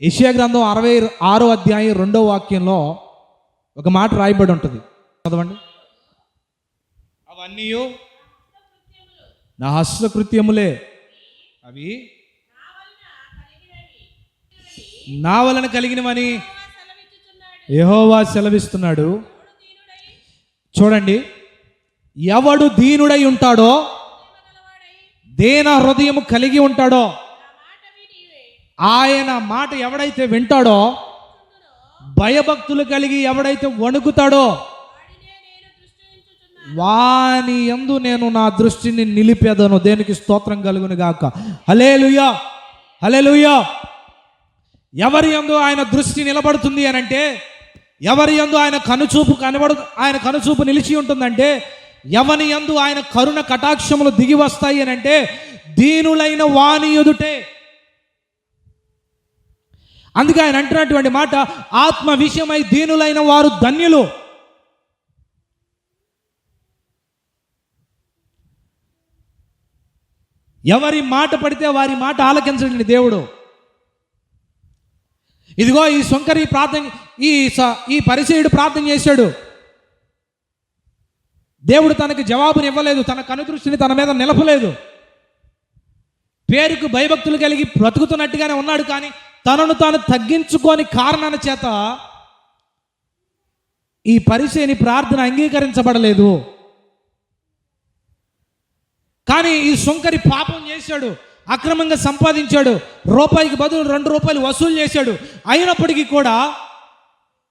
యెషయా గ్రంథం 66వ అధ్యాయం 2వ వాక్యంలో ఒక మాట రాయబడి ఉంటుంది, చదవండి. అవన్నీ నా హస్తకృత్యములే, అవి నా వలన కలిగినవని యెహోవా సెలవిస్తున్నాడు. చూడండి, ఎవడు దీనుడై ఉంటాడో, దేన హృదయము కలిగి ఉంటాడో, ఆయన మాట ఎవడైతే వింటాడో, భయభక్తులు కలిగి ఎవడైతే వణుకుతాడో, వాని యందు నేను నా దృష్టిని నిలిపేదను. దేనికి స్తోత్రం కలుగును గాక. హల్లెలూయా, హల్లెలూయా. ఎవరి యందు ఆయన దృష్టి నిలబడుతుంది అని అంటే, ఎవరి యందు ఆయన కనుచూపు నిలిచి ఉంటుందంటే, ఎవని యందు ఆయన కరుణ కటాక్షములు దిగి వస్తాయి అని అంటే, దీనులైన వాని ఎదుటే. అందుకే ఆయన అంటున్నటువంటి మాట, ఆత్మ విషయమై దీనులైన వారు ధన్యులు. ఎవరి మాట పడితే వారి మాట ఆలకించండి దేవుడు. ఇదిగో ఈ శంకరి ప్రార్థన, ఈ పరిచయుడు ప్రార్థన చేశాడు. దేవుడు తనకి జవాబుని ఇవ్వలేదు, తన కనుదృష్టిని తన మీద నిలపలేదు. పేరుకు భయభక్తులు కలిగి బ్రతుకుతున్నట్టుగానే ఉన్నాడు, కానీ తనను తాను తగ్గించుకోని కారణాల చేత ఈ పరిచయని ప్రార్థన అంగీకరించబడలేదు. కానీ ఈ సుంకరి పాపం చేశాడు, అక్రమంగా సంపాదించాడు, రూపాయికి బదులు 2 రూపాయలు వసూలు చేశాడు. అయినప్పటికీ కూడా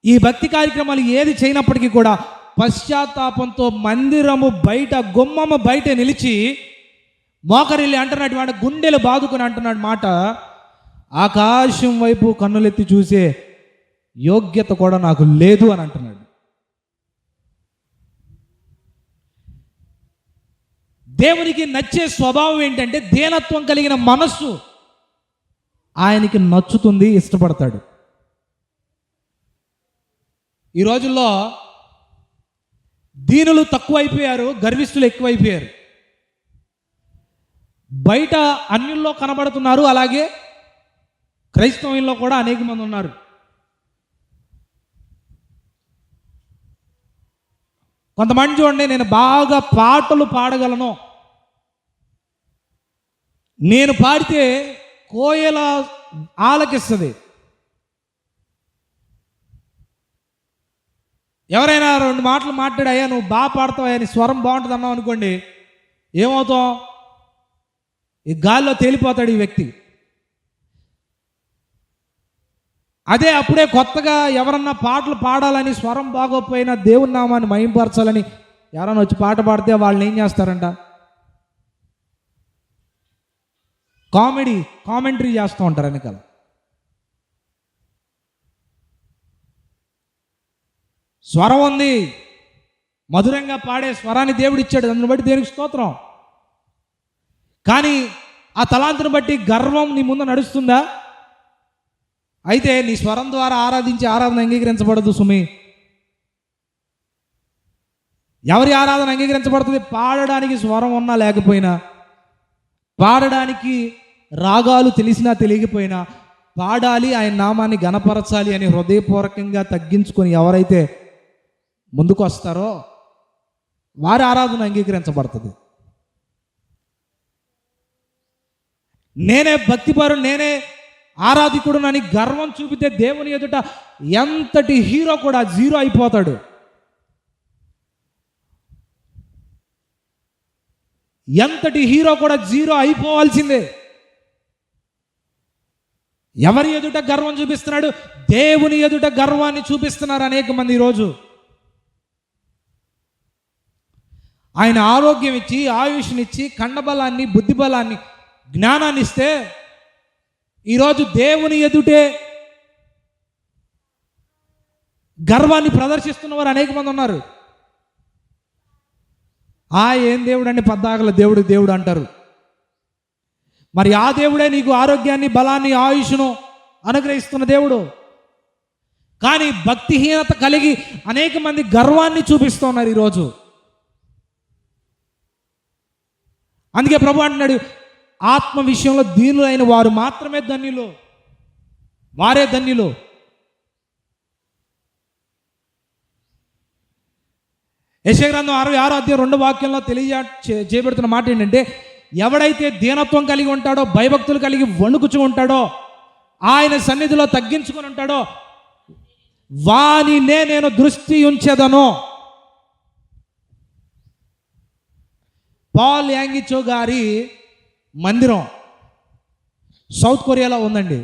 ఈ భక్తి కార్యక్రమాలు ఏది చేయనప్పటికీ కూడా పశ్చాత్తాపంతో మందిరము బయట, గుమ్మము బయట నిలిచి మోకరిల్లి అంటున్నాడు, వాడు గుండెలు బాదుకుని అంటున్నాడు మాట, ఆకాశం వైపు కన్నులెత్తి చూసే యోగ్యత కూడా నాకు లేదు అని అంటున్నాడు. దేవునికి నచ్చే స్వభావం ఏంటంటే దీనత్వం కలిగిన మనస్సు ఆయనకి నచ్చుతుంది, ఇష్టపడతాడు. ఈ రోజుల్లో దీనులు తక్కువైపోయారు, గర్విష్ఠులు ఎక్కువైపోయారు. బయట అన్యుల్లో కనబడుతున్నారు, అలాగే క్రైస్తవంలో కూడా అనేక మంది ఉన్నారు. కొంతమంది చూడండి, నేను బాగా పాటలు పాడగలను, నేను పాడితే కోయల ఆలకిస్తుంది. ఎవరైనా 2 మాటలు మాట్లాడాయా, నువ్వు బాగా పాడతావా, నీ స్వరం బాగుంటుంది అన్నావు అనుకోండి, ఏమవుతాం? ఈ గాల్లో తేలిపోతాడు ఈ వ్యక్తి. అదే అప్పుడే కొత్తగా ఎవరన్నా పాటలు పాడాలని, స్వరం బాగోపోయినా దేవుని నామాన్ని మహింపరచాలని ఎవరైనా వచ్చి పాట పాడితే వాళ్ళని ఏం చేస్తారంట? కామెంటరీ చేస్తూ ఉంటారు వెనకాల. స్వరం ఉంది, మధురంగా పాడే స్వరాన్ని దేవుడు ఇచ్చాడు, అందుని బట్టి దేవునికి స్తోత్రం. కానీ ఆ తలాంతుని బట్టి గర్వం నీ ముందు నడుస్తుందా? అయితే నీ స్వరం ద్వారా ఆరాధించే ఆరాధన అంగీకరించబడదు సుమి. ఎవరి ఆరాధన అంగీకరించబడుతుంది? పాడడానికి స్వరం ఉన్నా లేకపోయినా, పాడడానికి రాగాలు తెలిసినా తెలియకపోయినా, పాడాలి, ఆయన నామాన్ని గణపరచాలి అని హృదయపూర్వకంగా తగ్గించుకొని ఎవరైతే ముందుకు వస్తారో వారి ఆరాధన అంగీకరించబడుతుంది. నేనే భక్తిపరు, నేనే ఆరాధికుడు అని గర్వం చూపితే దేవుని ఎదుట ఎంతటి హీరో కూడా 0 అయిపోతాడు. ఎంతటి హీరో కూడా 0 అయిపోవాల్సిందే. ఎవరి ఎదుట గర్వం చూపిస్తున్నాడు? దేవుని ఎదుట గర్వాన్ని చూపిస్తున్నారు అనేక మంది ఈరోజు. ఆయన ఆరోగ్యం ఇచ్చి, ఆయుష్నిచ్చి, కండబలాన్ని, బుద్ధిబలాన్ని, జ్ఞానాన్ని ఇస్తే ఈరోజు దేవుని ఎదుటే గర్వాన్ని ప్రదర్శిస్తున్న వారు అనేక మంది ఉన్నారు. ఏం దేవుడు అండి, పద్దాకల దేవుడు అంటారు. మరి ఆ దేవుడే నీకు ఆరోగ్యాన్ని, బలాన్ని, ఆయుష్ను అనుగ్రహిస్తున్న దేవుడు. కానీ భక్తిహీనత కలిగి అనేక మంది గర్వాన్ని చూపిస్తున్నారు ఈరోజు. అందుకే ప్రభు అంటున్నాడు, ఆత్మ విషయంలో దీనులైన వారు మాత్రమే ధన్యులు, వారే ధన్యులు. యెషయా గ్రంథం 66వ అధ్యాయం 2వ వాక్యంలో చేయబడుతున్న మాట ఏంటంటే, ఎవడైతే దీనత్వం కలిగి ఉంటాడో, భయభక్తులు కలిగి వణుకుచూ ఉంటాడో, ఆయన సన్నిధిలో తగ్గించుకొని ఉంటాడో, వానినే నేను దృష్టి ఉంచెదను. పాల్ యాంగిచో గారి మందిరం సౌత్ కొరియాలో ఉందండి.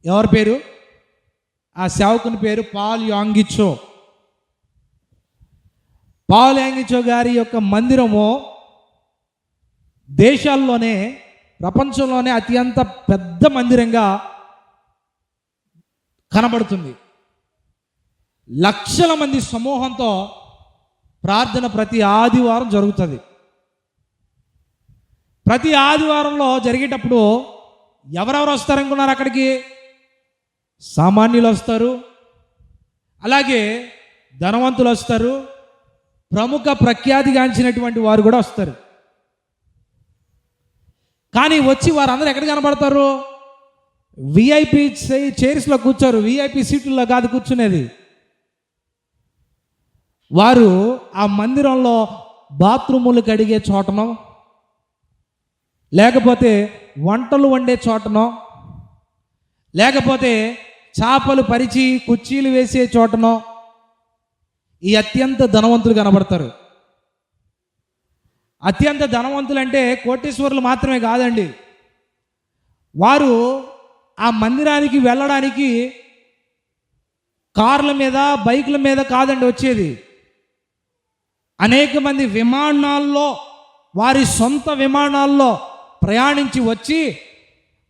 ఎవరి పేరు? ఆ సేవకుని పేరు పాల్ యాంగిచో. పాల్ యాంగిచో గారి యొక్క మందిరము దేశాల్లోనే, ప్రపంచంలోనే అత్యంత పెద్ద మందిరంగా కనబడుతుంది. లక్షల మంది సమూహంతో ప్రార్థన ప్రతి ఆదివారం జరుగుతుంది. ప్రతి ఆదివారంలో జరిగేటప్పుడు ఎవరెవరు వస్తారనుకున్నారు అక్కడికి? సామాన్యులు వస్తారు, అలాగే ధనవంతులు వస్తారు, ప్రముఖ ప్రఖ్యాతిగాంచినటువంటి వారు కూడా వస్తారు. కానీ వచ్చి వారందరూ ఎక్కడ కనబడతారు? విఐపి చైర్స్లో కూర్చోరు, విఐపి సీట్లలో కాదు కూర్చునేది. వారు ఆ మందిరంలో బాత్రూములు కడిగే చోటనో, లేకపోతే వంటలు వండే చోటనో, లేకపోతే చేపలు పరిచి కుర్చీలు వేసే చోటనో ఈ అత్యంత ధనవంతులు కనబడతారు. అత్యంత ధనవంతులంటే కోటీశ్వరులు మాత్రమే కాదండి. వారు ఆ మందిరానికి వెళ్ళడానికి కార్ల మీద, బైకుల మీద కాదండి వచ్చేది. అనేక మంది విమానాల్లో, వారి సొంత విమానాల్లో ప్రయాణించి వచ్చి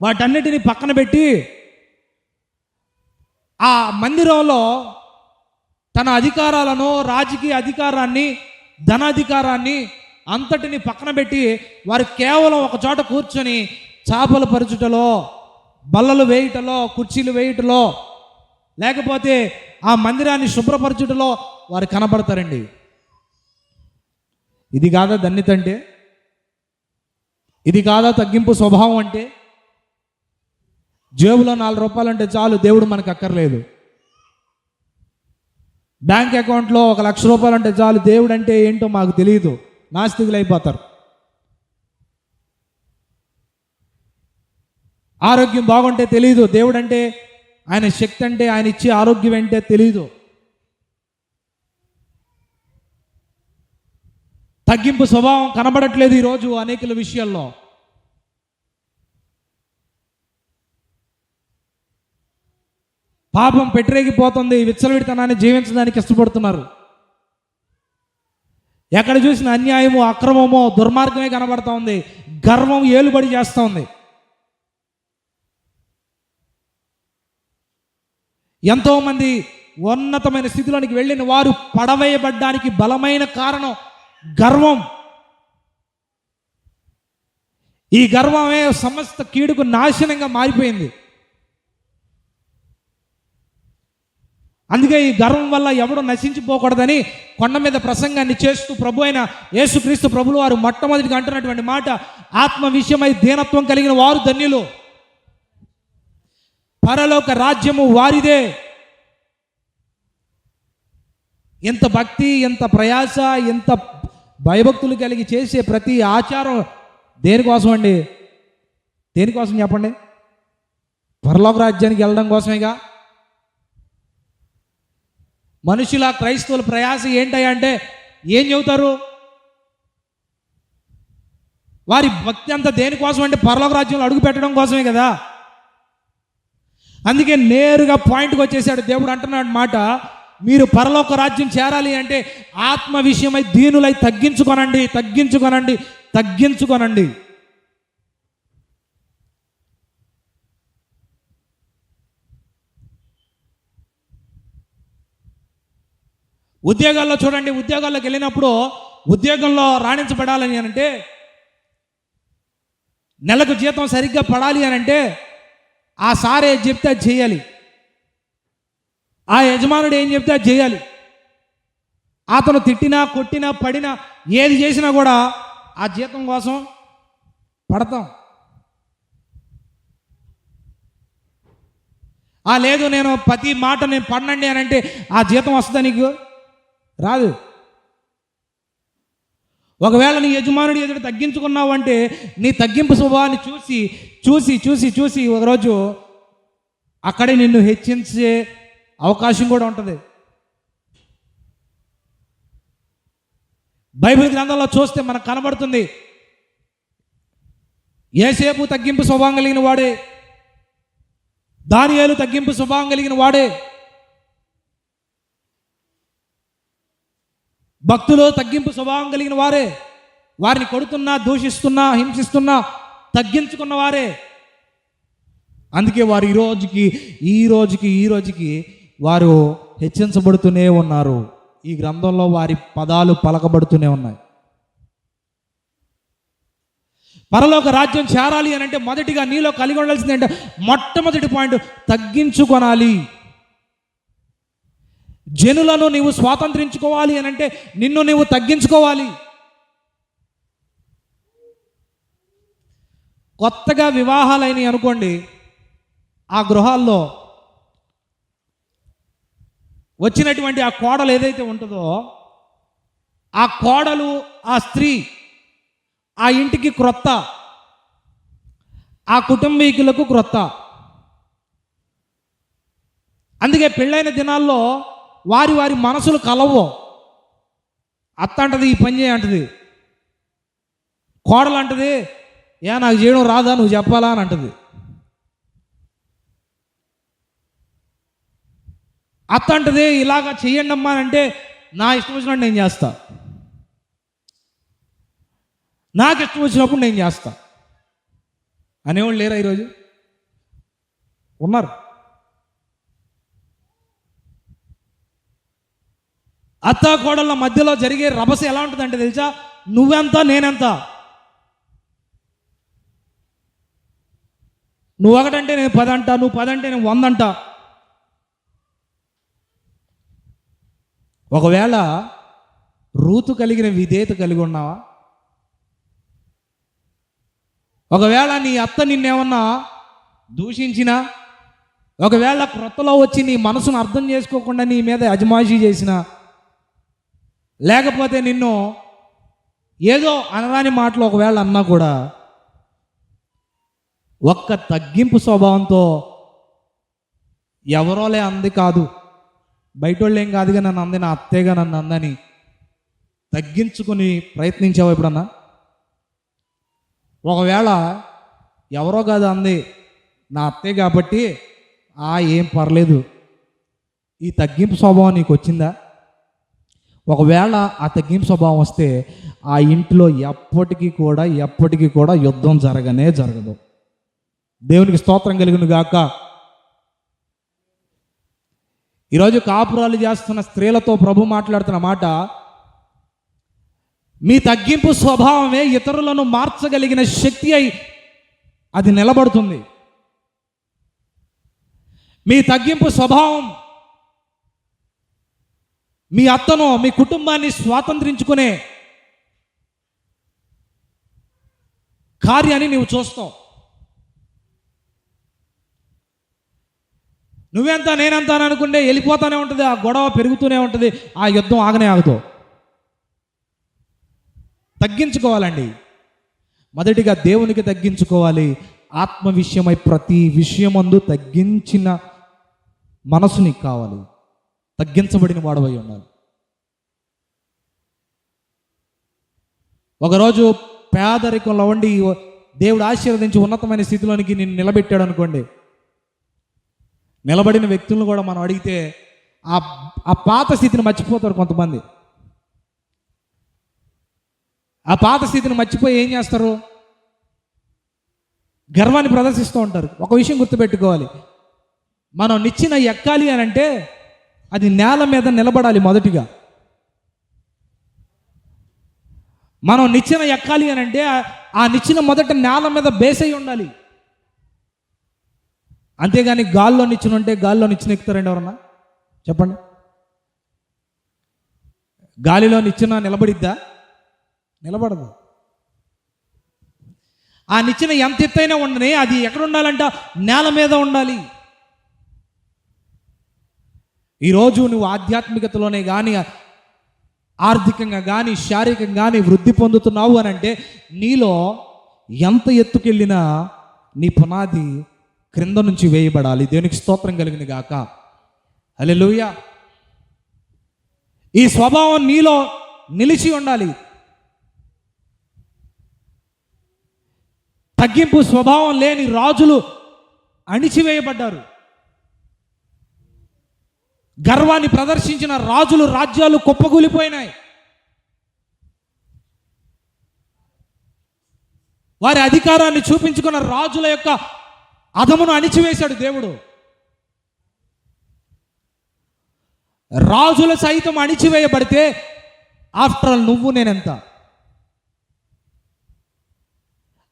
వాటన్నిటిని పక్కన పెట్టి ఆ మందిరంలో తన అధికారాలను, రాజకీయ అధికారాన్ని, ధన అధికారాన్ని అంతటిని పక్కన పెట్టి వారు కేవలం ఒక చోట కూర్చొని చేపలు పరచుటలో, బల్లలు వేయుటలో, కుర్చీలు వేయుటలో, లేకపోతే ఆ మందిరాన్ని శుభ్రపరచుటలో వారు కనబడతారండి. ఇది కాదా ధన్యత అంటే? ఇది కాదా తగ్గింపు స్వభావం అంటే? జేబులో 4 రూపాయలు అంటే చాలు, దేవుడు మనకు అక్కర్లేదు. బ్యాంక్ అకౌంట్లో 1 లక్ష రూపాయలు అంటే చాలు, దేవుడు అంటే ఏంటో మాకు తెలియదు, నాస్తికులు అయిపోతారు. ఆరోగ్యం బాగుంటే తెలియదు, దేవుడు అంటే, ఆయన శక్తి అంటే, ఆయన ఇచ్చే ఆరోగ్యం అంటే తెలియదు. తగ్గింపు స్వభావం కనబడట్లేదు ఈరోజు అనేకుల విషయాల్లో. పాపం పెట్టరేగిపోతుంది, విచ్చలవిడితనాన్ని జీవించడానికి ఇష్టపడుతున్నారు. ఎక్కడ చూసిన అన్యాయము, అక్రమము, దుర్మార్గమే కనబడతా ఉంది. గర్వం ఏలుబడి చేస్తూ ఉంది. ఎంతోమంది ఉన్నతమైన స్థితిలోనికి వెళ్ళిన వారు పడవేయబడ్డానికి బలమైన కారణం గర్వం. ఈ గర్వమే సమస్త కీడుకు నాశనంగా మారిపోయింది. అందుకే ఈ గర్వం వల్ల ఎవడు నశించిపోకూడదని కొండ మీద ప్రసంగాన్ని చేస్తూ ప్రభు అయిన యేసుక్రీస్తు ప్రభులు వారు మొట్టమొదటిగా అంటున్నటువంటి మాట, ఆత్మ విషయమై దీనత్వం కలిగిన వారు ధన్యులు, పరలోక రాజ్యము వారిదే. ఎంత భక్తి, ఎంత ప్రయాస, ఎంత భయభక్తులు కలిగి చేసే ప్రతి ఆచారం దేనికోసం అండి? దేనికోసం చెప్పండి? పరలోక రాజ్యానికి వెళ్ళడం కోసమేగా. మనుషుల, క్రైస్తవుల ప్రయాస ఏంటయ్యా అంటే ఏం చెబుతారు? వారి భక్తి అంతా దేనికోసం అంటే పరలోక రాజ్యంలో అడుగు పెట్టడం కోసమే కదా. అందుకే నేరుగా పాయింట్కి వచ్చేసాడు దేవుడు. అంటున్నాడు మాట, మీరు పరలోక రాజ్యం చేరాలి అంటే ఆత్మ విషయమై దీనులై తగ్గించుకొనండి, తగ్గించుకొనండి, తగ్గించుకొనండి. ఉద్యోగాల్లో చూడండి, ఉద్యోగాల్లోకి వెళ్ళినప్పుడు ఉద్యోగంలో రాణించబడాలని అంటే, నెలకు జీతం సరిగ్గా పడాలి అని అంటే ఆ సార్ ఏం చెప్తే అది చేయాలి, ఆ యజమానుడు ఏం చెప్తే అది చేయాలి. అతను తిట్టినా, కొట్టినా, పడినా, ఏది చేసినా కూడా ఆ జీతం కోసం పడతాం. లేదు నేను ప్రతి మాట నేను పడనండి అని అంటే ఆ జీతం వస్తుందా? నీకు రాదు. ఒకవేళ నీ యజమానుడి ఎదుట తగ్గించుకున్నావు అంటే నీ తగ్గింపు స్వభావాన్ని చూసి చూసి చూసి చూసి ఒకరోజు అక్కడే నిన్ను హెచ్చించే అవకాశం కూడా ఉంటుంది. బైబిల్ గ్రంథంలో చూస్తే మనకు కనబడుతుంది, యోసేపు తగ్గింపు స్వభావం కలిగిన వాడే, దానియేలు తగ్గింపు స్వభావం కలిగిన వాడే, భక్తులు తగ్గింపు స్వభావం కలిగిన వారే. వారిని కొడుతున్నా, దూషిస్తున్నా, హింసిస్తున్నా తగ్గించుకున్న వారే. అందుకే వారు ఈ రోజుకి వారు హెచ్చించబడుతూనే ఉన్నారు. ఈ గ్రంథంలో వారి పదాలు పలకబడుతూనే ఉన్నాయి. పరలోక రాజ్యం చేరాలి అని అంటే మొదటిగా నీలో కలిగి ఉండాల్సింది అంటే మొట్టమొదటి పాయింట్ తగ్గించుకొనాలి. జనులను నీవు స్వాతంత్రించుకోవాలి అని అంటే నిన్ను నీవు తగ్గించుకోవాలి. కొత్తగా వివాహాలైనవి అనుకోండి, ఆ గృహాల్లో వచ్చినటువంటి ఆ కోడలు ఏదైతే ఉంటుందో, ఆ కోడలు, ఆ స్త్రీ ఆ ఇంటికి క్రొత్త, ఆ కుటుంబీకులకు క్రొత్త. అందుకే పెళ్ళైన దినాల్లో వారి మనసులు కలవు. అత్త అంటది ఈ పని చేయ అంటది, కోడలు అంటది, ఏ నాకు చేయడం రాదా, నువ్వు చెప్పాలా అని అంటది. అత్త అంటది, ఇలాగా చెయ్యండి అమ్మా అని అంటే, నా ఇష్టం వచ్చినట్టు నేను చేస్తా, నాకు ఇష్టం వచ్చినప్పుడు నేను చేస్తా అనేవాళ్ళు లేరా ఈరోజు? ఉన్నారు. అత్త కోడళ్ళ మధ్యలో జరిగే రభస ఎలా ఉంటుందంటే తెలుసా, నువ్వెంత నేనెంత, నువ్వు ఒకటంటే నేను 10 అంట, నువ్వు 10 అంటే నేను 100 అంట. ఒకవేళ రూతు కలిగిన విధేయత కలిగి ఉన్నావా? ఒకవేళ నీ అత్త నిన్నేమన్నా దూషించినా, ఒకవేళ క్రొత్తలో వచ్చి నీ మనసును అర్థం చేసుకోకుండా నీ మీద అజమాయిషీ చేసినా, లేకపోతే నిన్ను ఏదో అనరాని మాటలు ఒకవేళ అన్నా కూడా, ఒక్క తగ్గింపు స్వభావంతో ఎవరోలే అంది కాదు, బయట వాళ్ళు ఏం కాదుగా నన్ను అంది, నా అత్తేగా నన్ను అందని తగ్గించుకుని ప్రయత్నించావా ఎప్పుడన్నా? ఒకవేళ ఎవరో కాదు అంది, నా అత్తే కాబట్టి ఏం పర్లేదు, ఈ తగ్గింపు స్వభావం నీకు వచ్చిందా? ఒకవేళ ఆ తగ్గింపు స్వభావం వస్తే ఆ ఇంట్లో ఎప్పటికీ కూడా యుద్ధం జరగనే జరగదు. దేవునికి స్తోత్రం కలుగును గాక. ఈరోజు కాపురాలు చేస్తున్న స్త్రీలతో ప్రభు మాట్లాడుతున్న మాట, మీ తగ్గింపు స్వభావమే ఇతరులను మార్చగలిగిన శక్తి అయి అది నిలబడుతుంది. మీ తగ్గింపు స్వభావం మీ అత్తను, మీ కుటుంబాన్ని స్వాతంత్రించుకునే కార్యాన్ని నీవు చూస్తావు. నువ్వెంత నేనెంత అని అనుకుంటే వెళ్ళిపోతానే ఉంటుంది, ఆ గొడవ పెరుగుతూనే ఉంటుంది, ఆ యుద్ధం ఆగనే ఆగుతావు. తగ్గించుకోవాలండి. మొదటిగా దేవునికి తగ్గించుకోవాలి. ఆత్మ విషయమై ప్రతి విషయమందు తగ్గించిన మనసు నీకు కావాలి. తగ్గించబడిన వాడవై ఉండాలి. ఒకరోజు పేదరికంలో ఉండి దేవుడు ఆశీర్వదించి ఉన్నతమైన స్థితిలోనికి నిన్ను నిలబెట్టాడు అనుకోండి, నిలబడిన వ్యక్తులను కూడా మనం అడిగితే ఆ పాత స్థితిని మర్చిపోతారు కొంతమంది. ఆ పాత స్థితిని మర్చిపోయి ఏం చేస్తారు? గర్వాన్ని ప్రదర్శిస్తూ ఉంటారు. ఒక విషయం గుర్తుపెట్టుకోవాలి, మనం నిచ్చెన ఎక్కాలి అని అంటే అది నేల మీద నిలబడాలి. మొదటిగా మనం నిచ్చెన ఎక్కాలి అని అంటే ఆ నిచ్చెన మొదట నేల మీద బేస్ అయి ఉండాలి. అంతేగాని గాల్లో నిచ్చెన ఉంటే గాల్లో నిచ్చెన ఎక్కుతారండి ఎవరన్నా? చెప్పండి. గాలిలో నిచ్చెన నిలబడిద్దా? నిలబడదు. ఆ నిచ్చెన ఎంత ఎత్తైనా ఉండని అది ఎక్కడ ఉండాలంట? నేల మీద ఉండాలి. ఈరోజు నువ్వు ఆధ్యాత్మికతలోనే కానీ, ఆర్థికంగా కానీ, శారీరకంగా కానీ వృద్ధి పొందుతున్నావు అని అంటే నీలో ఎంత ఎత్తుకెళ్ళినా నీ పునాది క్రింద నుంచి వేయబడాలి. దేవునికి స్తోత్రం కలిగిన గాక. హల్లెలూయా. ఈ స్వభావం నీలో నిలిచి ఉండాలి. తగ్గింపు స్వభావం లేని రాజులు అణిచివేయబడ్డారు. గర్వాన్ని ప్రదర్శించిన రాజులు, రాజ్యాలు కుప్పకూలిపోయినాయి. వారి అధికారాన్ని చూపించుకున్న రాజుల యొక్క అధమును అణిచివేశాడు దేవుడు. రాజుల సైతం అణిచివేయబడితే ఆఫ్టర్ ఆల్ నువ్వు నేనెంత?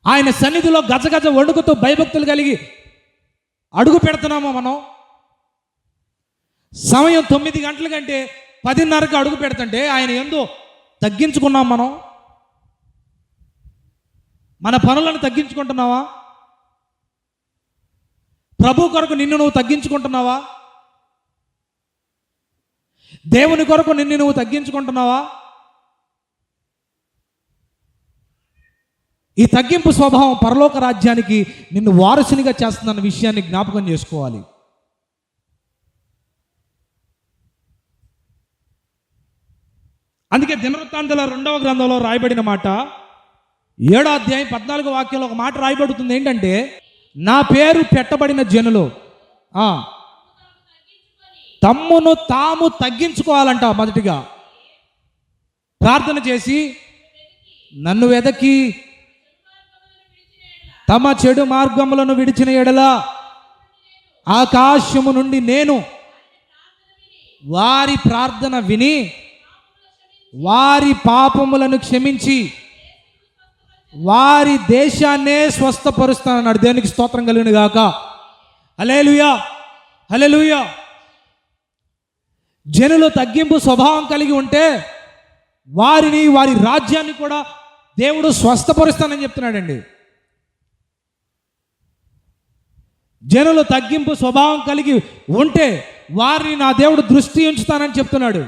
ఆయన సన్నిధిలో గజగజ వణుకుతూ భయభక్తులు కలిగి అడుగు పెడుతున్నామా మనం? సమయం 9 గంటల కంటే 10:30కి అడుగు పెడుతుంటే ఆయన యందు తగ్గించుకున్నాం మనం? మన పనులను తగ్గించుకుంటున్నావా? ప్రభు కొరకు నిన్ను నువ్వు తగ్గించుకుంటున్నావా? దేవుని కొరకు నిన్ను నువ్వు తగ్గించుకుంటున్నావా? ఈ తగ్గింపు స్వభావం పరలోక రాజ్యానికి నిన్ను వారసునిగా చేస్తుందన్న విషయాన్ని జ్ఞాపకం చేసుకోవాలి. అందుకే దినవృత్తాంతాల 2వ గ్రంథంలో రాయబడిన మాట, 7వ అధ్యాయం 14వ వాక్యంలో ఒక మాట రాయబడుతుంది ఏంటంటే, నా పేరు పెట్టబడిన జనులు తమ్మును తాము తగ్గించుకోవాలంట. మొదటిగా ప్రార్థన చేసి నన్ను వెదకి తమ చెడు మార్గములను విడిచిన ఎడల ఆకాశము నుండి నేను వారి ప్రార్థన విని వారి పాపములను క్షమించి వారి దేశాన్నే స్వస్థపరుస్తానన్నాడు. దేనికి స్తోత్రం కలుగును గాక. హల్లెలూయా, హల్లెలూయా. జనులు తగ్గింపు స్వభావం కలిగి ఉంటే వారిని, వారి రాజ్యాన్ని కూడా దేవుడు స్వస్థపరుస్తానని చెప్తున్నాడండి. జనులు తగ్గింపు స్వభావం కలిగి ఉంటే వారిని నా దేవుడు దృష్టి ఉంచుతానని చెప్తున్నాడు.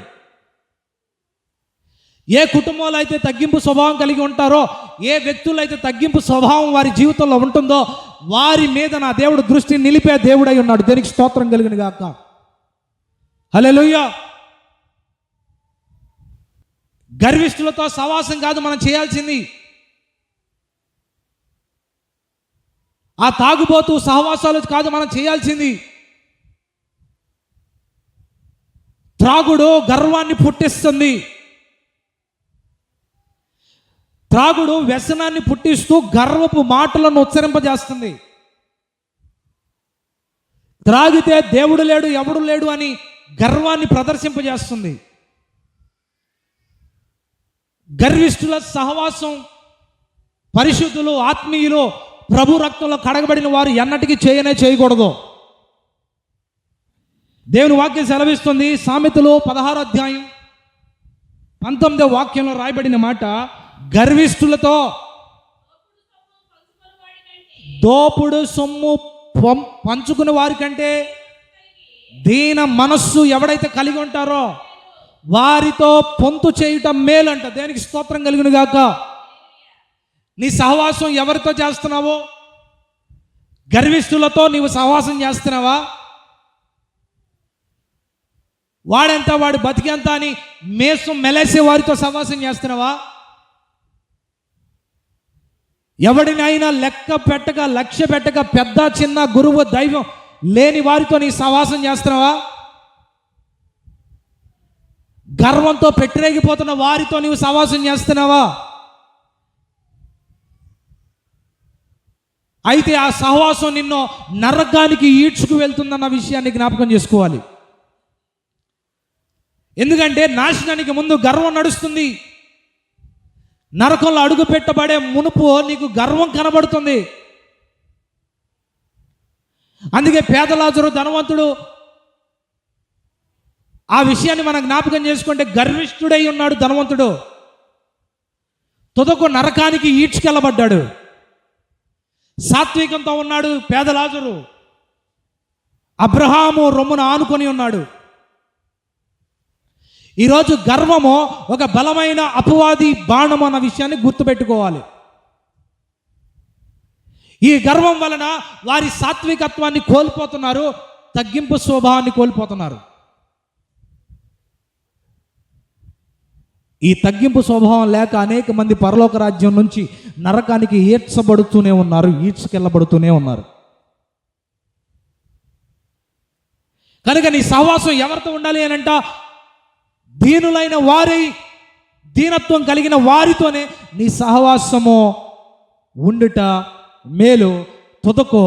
ఏ కుటుంబంలో అయితే తగ్గింపు స్వభావం కలిగి ఉంటారో, ఏ వ్యక్తులు అయితే తగ్గింపు స్వభావం వారి జీవితంలో ఉంటుందో వారి మీద నా దేవుడు దృష్టి నిలిపే దేవుడై ఉన్నాడు. దేనికి స్తోత్రం కలుగును గాక. హల్లెలూయా. గర్విష్ఠులతో సహవాసం కాదు మనం చేయాల్సింది. ఆ తాగుబోతు సహవాసాలు కాదు మనం చేయాల్సింది. త్రాగుడు గర్వాన్ని పుట్టిస్తుంది. త్రాగుడు వ్యసనాన్ని పుట్టిస్తూ గర్వపు మాటలను ఉచ్చరింపజేస్తుంది. త్రాగితే దేవుడు లేడు, ఎవడు లేడు అని గర్వాన్ని ప్రదర్శింపజేస్తుంది. గర్విష్ఠుల సహవాసం పరిశుద్ధులు, ఆత్మీయులు, ప్రభు రక్తంలో కడగబడిన వారు ఎన్నటికీ చేయకూడదు. దేవుని వాక్యం సెలవిస్తుంది. సామెతలు 16వ అధ్యాయం 19వ వాక్యంలో రాయబడిన మాట, గర్విష్ఠులతో దోపుడు సొమ్ము పంచుకునే వారి కంటే దీన మనస్సు ఎవడైతే కలిగి ఉంటారో వారితో పొంతు చేయటం మేలంట. దేనికి స్తోత్రం కలుగును గాక. నీ సహవాసం ఎవరితో చేస్తున్నావో? గర్విష్ఠులతో నీవు సహవాసం చేస్తున్నావా? వాడెంత, వాడు బతికెంత అని మేసం మెలేసే వారితో సహవాసం చేస్తున్నావా? ఎవడినైనా లెక్క పెట్టక, లక్ష్య పెట్టక, పెద్ద చిన్న గురువు దైవం లేని వారితో నీ సహవాసం చేస్తున్నావా? గర్వంతో పెట్టిరేగిపోతున్న వారితో నీవు సహవాసం చేస్తున్నావా? అయితే ఆ సహవాసం నిన్ను నరకానికి ఈడ్చుకు వెళ్తుందన్న విషయాన్ని జ్ఞాపకం చేసుకోవాలి. ఎందుకంటే నాశనానికి ముందు గర్వం నడుస్తుంది. నరకంలో అడుగు పెట్టబడే మునుపు నీకు గర్వం కనబడుతుంది. అందుకే పేదలాజరు, ధనవంతుడు ఆ విషయాన్ని మనం జ్ఞాపకం చేసుకుంటే గర్విష్ఠుడై ఉన్నాడు ధనవంతుడు. తుదకు నరకానికి ఈడ్చుకెళ్ళబడ్డాడు. సాత్వికంతో ఉన్నాడు పేదలాజరు. అబ్రహాము రొమ్మున ఆనుకొని ఉన్నాడు. ఈరోజు గర్వము ఒక బలమైన అపవాది బాణం అన్న విషయాన్ని గుర్తుపెట్టుకోవాలి. ఈ గర్వం వలన వారి సాత్వికత్వాన్ని కోల్పోతున్నారు, తగ్గింపు స్వభావాన్ని కోల్పోతున్నారు. ఈ తగ్గింపు స్వభావం లేక అనేక మంది పరలోక రాజ్యం నుంచి నరకానికి ఈడ్చుకెళ్ళబడుతూనే ఉన్నారు. కనుక నీ సహవాసం ఎవరితో ఉండాలి అని అంట? దీనులైన వారి, దీనత్వం కలిగిన వారితోనే నీ సహవాసము ఉండుట మేలు. తుదకు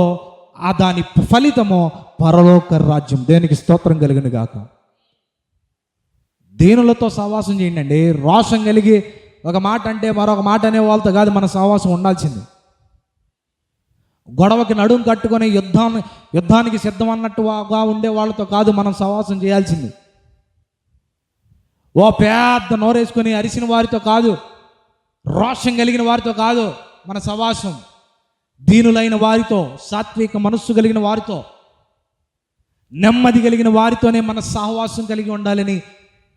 ఆ దాని ఫలితము పరలోక రాజ్యం. దేనికి స్తోత్రం కలుగును గాక. దీనులతో సహవాసం చేయండి అండి. రోషం కలిగి ఒక మాట అంటే మరొక మాట అనే వాళ్ళతో కాదు మన సహవాసం ఉండాల్సింది. గొడవకి నడుం కట్టుకొని యుద్ధానికి సిద్ధం అన్నట్టుగా ఉండే వాళ్ళతో కాదు మనం సహవాసం చేయాల్సింది. ఓ పెద్ద నోరేసుకొని అరిసిన వారితో కాదు, రోషం కలిగిన వారితో కాదు మన సహవాసం. దీనులైన వారితో, సాత్విక మనస్సు కలిగిన వారితో, నెమ్మది కలిగిన వారితోనే మన సహవాసం కలిగి ఉండాలని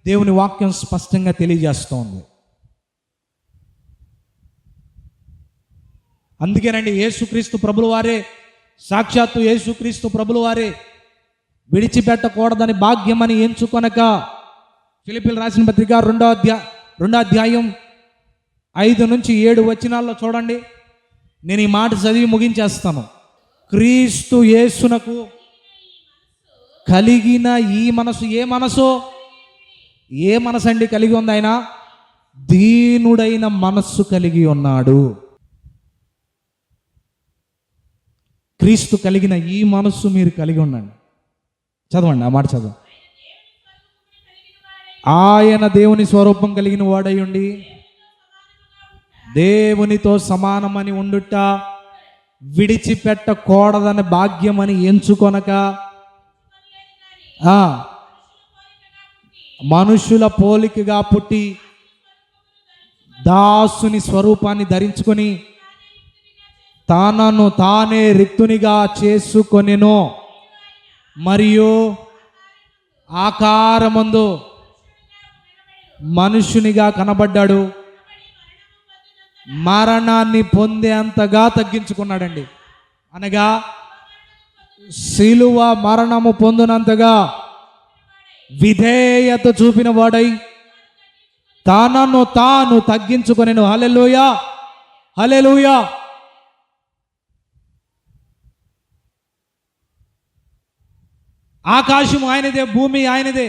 దేవుని వాక్యం స్పష్టంగా తెలియజేస్తోంది. అందుకేనండి యేసుక్రీస్తు ప్రభుల వారే, సాక్షాత్తు యేసుక్రీస్తు ప్రభుల వారే విడిచిపెట్టకూడదని భాగ్యమని ఎంచుకొనక, ఫిలిప్పీయులకు రాసిన పత్రిక 2వ అధ్యాయం 5-7 వచనాల్లో చూడండి. నేను ఈ మాట చదివి ముగించేస్తాను. క్రీస్తు యేసునకు కలిగిన ఈ మనసు, ఏ మనసు? ఏ మనసు అండి కలిగి ఉంది ఆయన? దీనుడైన మనస్సు కలిగి ఉన్నాడు. క్రీస్తు కలిగిన ఈ మనస్సు మీరు కలిగి ఉండండి. చదవండి ఆ మాట చదవండి. ఆయన దేవుని స్వరూపం కలిగిన వాడయుండి దేవునితో సమానమని ఉండుట విడిచిపెట్టకూడదని భాగ్యమని ఎంచుకొనక మనుషుల పోలికగా పుట్టి దాసుని స్వరూపాన్ని ధరించుకొని తనను తానే రిక్తునిగా చేసుకొనెను. మరియు ఆకారమందు మనుషునిగా కనబడ్డాడు. మరణాన్ని పొందేంతగా తగ్గించుకున్నాడండి. అనగా శిలువ మరణము పొందినంతగా విధేయత చూపిన వాడై తనను తాను తగ్గించుకొనెను. హల్లెలూయా, హల్లెలూయా. ఆకాశం ఆయనదే, భూమి ఆయనదే.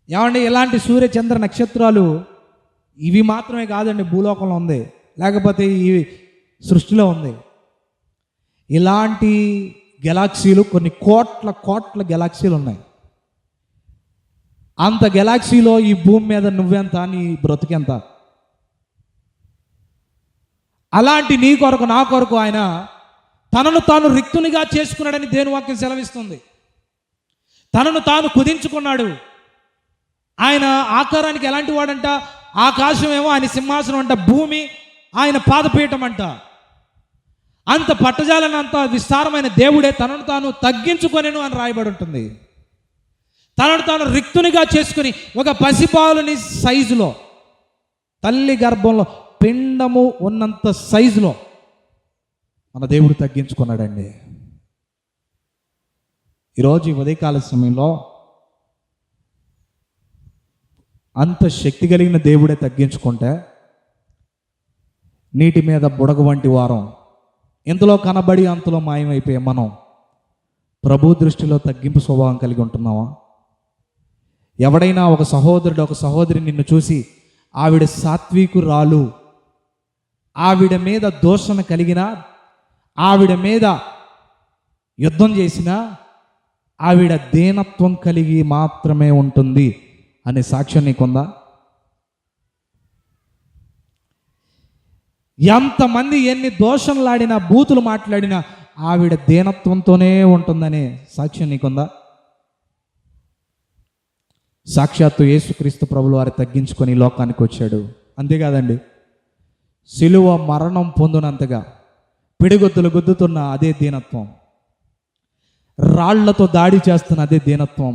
ఏమండి, ఇలాంటి సూర్య చంద్ర నక్షత్రాలు ఇవి మాత్రమే కాదండి, భూలోకంలో ఉంది, లేకపోతే ఈ సృష్టిలో ఉంది. ఇలాంటి గెలాక్సీలు కొన్ని కోట్ల గెలాక్సీలు ఉన్నాయి. అంత గెలాక్సీలో ఈ భూమి మీద నువ్వెంత, నీ బ్రతుకెంత? అలాంటి నీ కొరకు నా కొరకు ఆయన తనను తాను రిక్తునిగా చేసుకున్నాడని దేవుని వాక్యం సెలవిస్తుంది. తనను తాను కుదించుకున్నాడు. ఆయన ఆకారానికి ఎలాంటి వాడంట? ఆకాశం ఏమో ఆయన సింహాసనం అంట, భూమి ఆయన పాదపీఠం అంట. అంత పట్టజాలనంత విస్తారమైన దేవుడే తనను తాను తగ్గించుకొనెను అని రాయబడి ఉంటుంది. తనను తాను రిక్తునిగా చేసుకుని ఒక పసిపాలుని సైజులో, తల్లి గర్భంలో పిండము ఉన్నంత సైజులో మన దేవుడు తగ్గించుకున్నాడండి. ఈరోజు ఈ ఉదయకాల సమయంలో అంత శక్తి కలిగిన దేవుడే తగ్గించుకుంటే నీటి మీద బుడగ వంటి వారం ఇంతలో కనబడి అంతలో మాయమైపోయే మనం ప్రభు దృష్టిలో తగ్గింపు స్వభావం కలిగి ఉంటున్నావా? ఎవడైనా ఒక సహోదరుడు ఒక సహోదరి నిన్ను చూసి ఆవిడ సాత్వికురాలు, ఆవిడ మీద దోషణ కలిగిన, ఆవిడ మీద యుద్ధం చేసిన, ఆవిడ దీనత్వం కలిగి మాత్రమే ఉంటుంది అనే సాక్ష్యం నీకుందా? ఎంతమంది ఎన్ని దోషంలాడినా, బూతులు మాట్లాడినా ఆవిడ దీనత్వంతోనే ఉంటుందనే సాక్ష్యం నీకుందా? సాక్షాత్తు యేసుక్రీస్తు ప్రభులు వారు తగ్గించుకొని లోకానికి వచ్చాడు. అంతేకాదండి, సిలువ మరణం పొందినంతగా పిడిగొద్దులు గుద్దుతున్న అదే దీనత్వం, రాళ్లతో దాడి చేస్తున్న అదే దీనత్వం,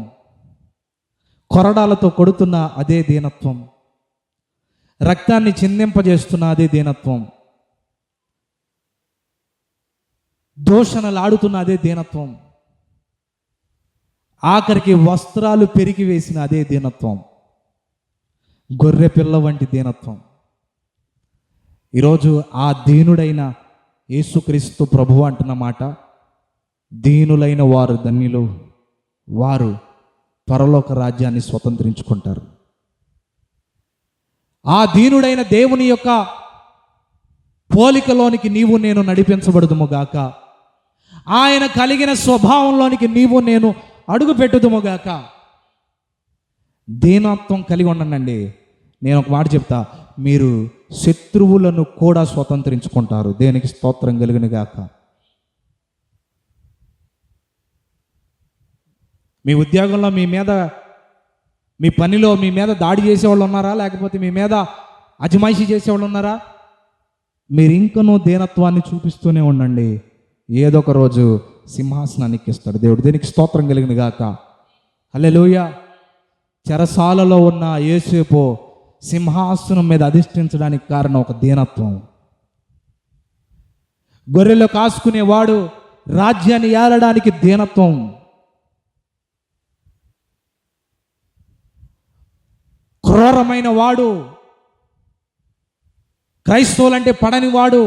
కొరడాలతో కొడుతున్న అదే దీనత్వం, రక్తాన్ని చిందింపజేస్తున్న అదే దీనత్వం, దూషణలాడుతున్న అదే దీనత్వం, ఆఖరికి వస్త్రాలు పెరిగి వేసిన అదే దీనత్వం, గొర్రె పిల్ల వంటి దీనత్వం. ఈరోజు ఆ దీనుడైన యేసుక్రీస్తు ప్రభువు అంటున్న మాట, దీనులైన వారు ధన్యులు, వారు పరలోక రాజ్యాన్ని స్వతంత్రించుకుంటారు. ఆ దీనుడైన దేవుని యొక్క పోలికలోనికి నీవు నేను నడిపించబడుదుముగాక, ఆయన కలిగిన స్వభావంలోనికి నీవు నేను అడుగు పెట్టుదుముగాక. దీనత్వం కలిగి ఉండండి. నేను ఒక మాట చెప్తా, మీరు శత్రువులను కూడా స్వతంత్రించుకుంటారు. దేనికి స్తోత్రం కలుగును గాక. మీ ఉద్యోగంలో మీ మీద, మీ పనిలో మీ మీద దాడి చేసేవాళ్ళు ఉన్నారా? లేకపోతే మీ మీద అజమాయిషీ చేసేవాళ్ళు ఉన్నారా? మీరు ఇంకనూ దీనత్వాన్ని చూపిస్తూనే ఉండండి. ఏదో ఒక రోజు సింహాసనాన్ని ఎక్కిస్తాడు దేవుడు. దేనికి స్తోత్రం కలిగిన గాక. హల్లెలూయా. చెరసాలలో ఉన్న యోసేపు సింహాసనం మీద అధిష్ఠించడానికి కారణం ఒక దీనత్వం. గొర్రెలు కాసుకునేవాడు రాజ్యాన్ని ఏలడానికి దీనత్వం. క్రూరమైన వాడు క్రైస్తవులంటే పడని వాడు.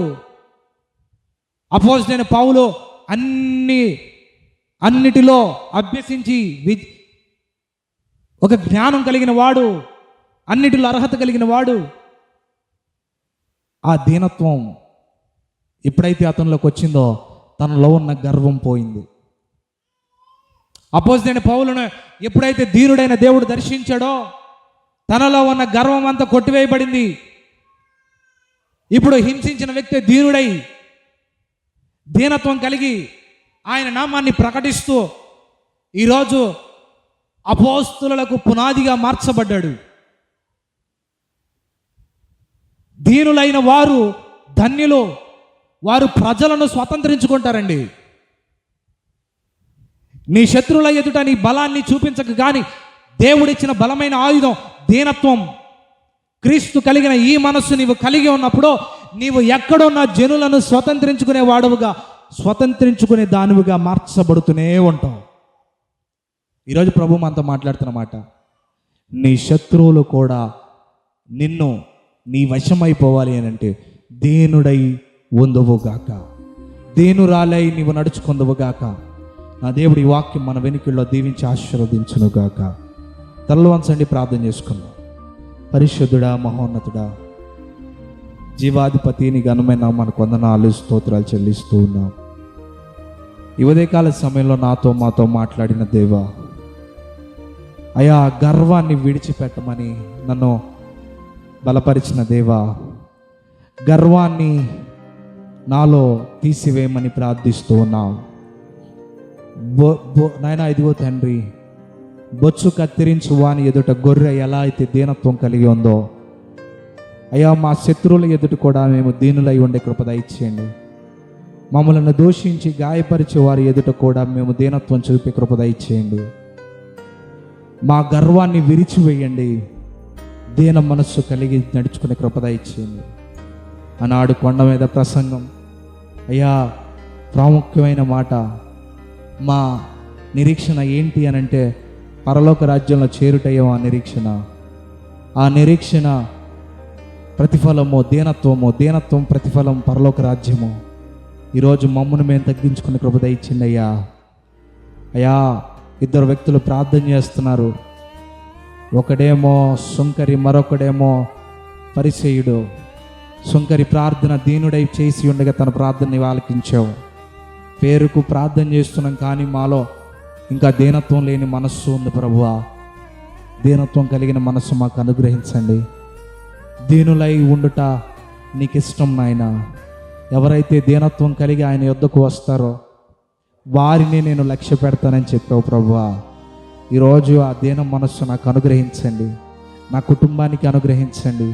అపోస్తలుడైన పౌలు అన్నిటిలో అభ్యసించి ఒక జ్ఞానం కలిగిన వాడు, అన్నిటిలో అర్హత కలిగిన వాడు. ఆ దీనత్వం ఎప్పుడైతే అతనిలోకి వచ్చిందో తనలో ఉన్న గర్వం పోయింది. అపోస్తలుడైన పౌలును ఎప్పుడైతే దీనుడైన దేవుడు దర్శించాడో తనలో ఉన్న గర్వం అంతా కొట్టివేయబడింది. ఇప్పుడు హింసించిన వ్యక్తి దీనుడై దీనత్వం కలిగి ఆయన నామాన్ని ప్రకటిస్తూ ఈరోజు అపోస్తలులకు పునాదిగా మార్చబడ్డాడు. దీనులైన వారు ధన్యులు, వారు ప్రజలను స్వతంత్రించుకుంటారండి. నీ శత్రువుల ఎదుట నీ బలాన్ని చూపించక కానీ దేవుడిచ్చిన బలమైన ఆయుధం దీనత్వం. క్రీస్తు కలిగిన ఈ మనస్సు నీవు కలిగి ఉన్నప్పుడు నీవు ఎక్కడున్న జనులను స్వతంత్రించుకునే దానివిగా మార్చబడుతూనే ఉంటావు. ఈరోజు ప్రభు మనతో మాట్లాడుతున్నమాట, నీ శత్రువులు కూడా నిన్ను నీ వశమైపోవాలి అని అంటే దీనుడై ఉందువుగాక, దీనురాలై నీవు నడుచుకుందువుగాక. నా దేవుడి వాక్యం మన వెనుకల్లో దీవించి ఆశీర్వదించునుగాక. తలలు వంచండి, ప్రార్థన చేసుకుందాం. పరిశుద్ధుడా, మహోన్నతుడా, జీవాధిపతి, నీ ఘనమైన నామానికి వందనాలు స్తోత్రాలు చెల్లిస్తూ ఉన్నాం. ఈ ఉదయకాల సమయంలో మాతో మాట్లాడిన దేవా, అయా గర్వాన్ని విడిచిపెట్టమని నన్ను బలపరిచిన దేవా, గర్వాన్ని నాలో తీసివేయమని ప్రార్థిస్తూ ఉన్నాం. నాయనా, ఇదిగో తండ్రి, బొచ్చు కత్తిరించు వాని ఎదుట గొర్రె ఎలా అయితే దీనత్వం కలిగి ఉందో, అయ్యా మా శత్రువుల ఎదుట కూడా మేము దీనులై ఉండే కృప దయచేయండి. మమ్మల్ని దూషించి గాయపరిచే వారి ఎదుట కూడా మేము దీనత్వం చూపే కృప దయచేయండి. మా గర్వాన్ని విరిచివేయండి, దీన మనస్సు కలిగి నడుచుకునే కృప దయచేయండి. ఆనాడు కొండ మీద ప్రసంగం, అయ్యా ప్రాముఖ్యమైన మాట, మా నిరీక్షణ ఏంటి అని అంటే పరలోక రాజ్యంలో చేరుటయ్యో ఆ నిరీక్షణ ప్రతిఫలము దీనత్వం ప్రతిఫలం పరలోక రాజ్యము. ఈరోజు మమ్మల్ని మేము తగ్గించుకునే కృప దయచేయండి అయ్యా. అయ్యా, ఇద్దరు వ్యక్తులు ప్రార్థన చేస్తున్నారు, ఒకడేమో సుంకరి, మరొకడేమో పరిసయ్యుడు. సుంకరి ప్రార్థన దీనుడై చేసి ఉండగా తన ప్రార్థనని ఆలకించావు. పేరుకు ప్రార్థన చేస్తున్నాం కానీ మాలో ఇంకా దీనత్వం లేని మనస్సు ఉంది ప్రభువా. దీనత్వం కలిగిన మనస్సు మాకు అనుగ్రహించండి. దీనులై ఉండుట నీకు ఇష్టం నాయన. ఎవరైతే దీనత్వం కలిగి ఆయన యొద్దకు వస్తారో వారిని నేను లక్ష్య పెడతానని చెప్పావు ప్రభువా. ఈరోజు ఆ దీన మనస్సు నాకు అనుగ్రహించండి, నా కుటుంబానికి అనుగ్రహించండి,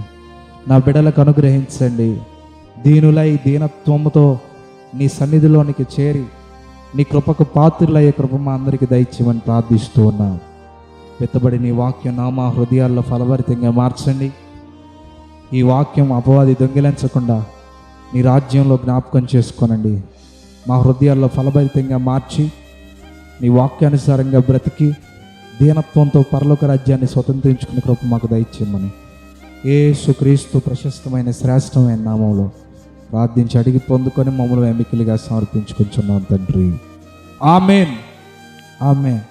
నా బిడ్డలకు అనుగ్రహించండి. దీనులై దీనత్వముతో నీ సన్నిధిలోనికి చేరి నీ కృపకు పాత్రులయ్యే కృప మా అందరికీ దయచేయమని ప్రార్థిస్తూ ఉన్నాం. పెత్తబడి నీ వాక్యం మా హృదయాల్లో ఫలభరితంగా మార్చండి. ఈ వాక్యం అపవాది దొంగిలించకుండా నీ రాజ్యంలో జ్ఞాపకం చేసుకోనండి. మా హృదయాల్లో ఫలభరితంగా మార్చి నీ వాక్యానుసారంగా బ్రతికి దీనత్వంతో పరలోక రాజ్యాన్ని స్వతంత్రించుకునే కృప మాకు దయచేయమని యేసుక్రీస్తు ప్రశస్తమైన శ్రేష్టమైన నామంలో ప్రార్థించి అడిగి పొందుకొని మమ్మల్ని ఎన్నికలుగా సమర్పించుకుంటున్నాం తండ్రి. ఆమేన్, ఆమేన్.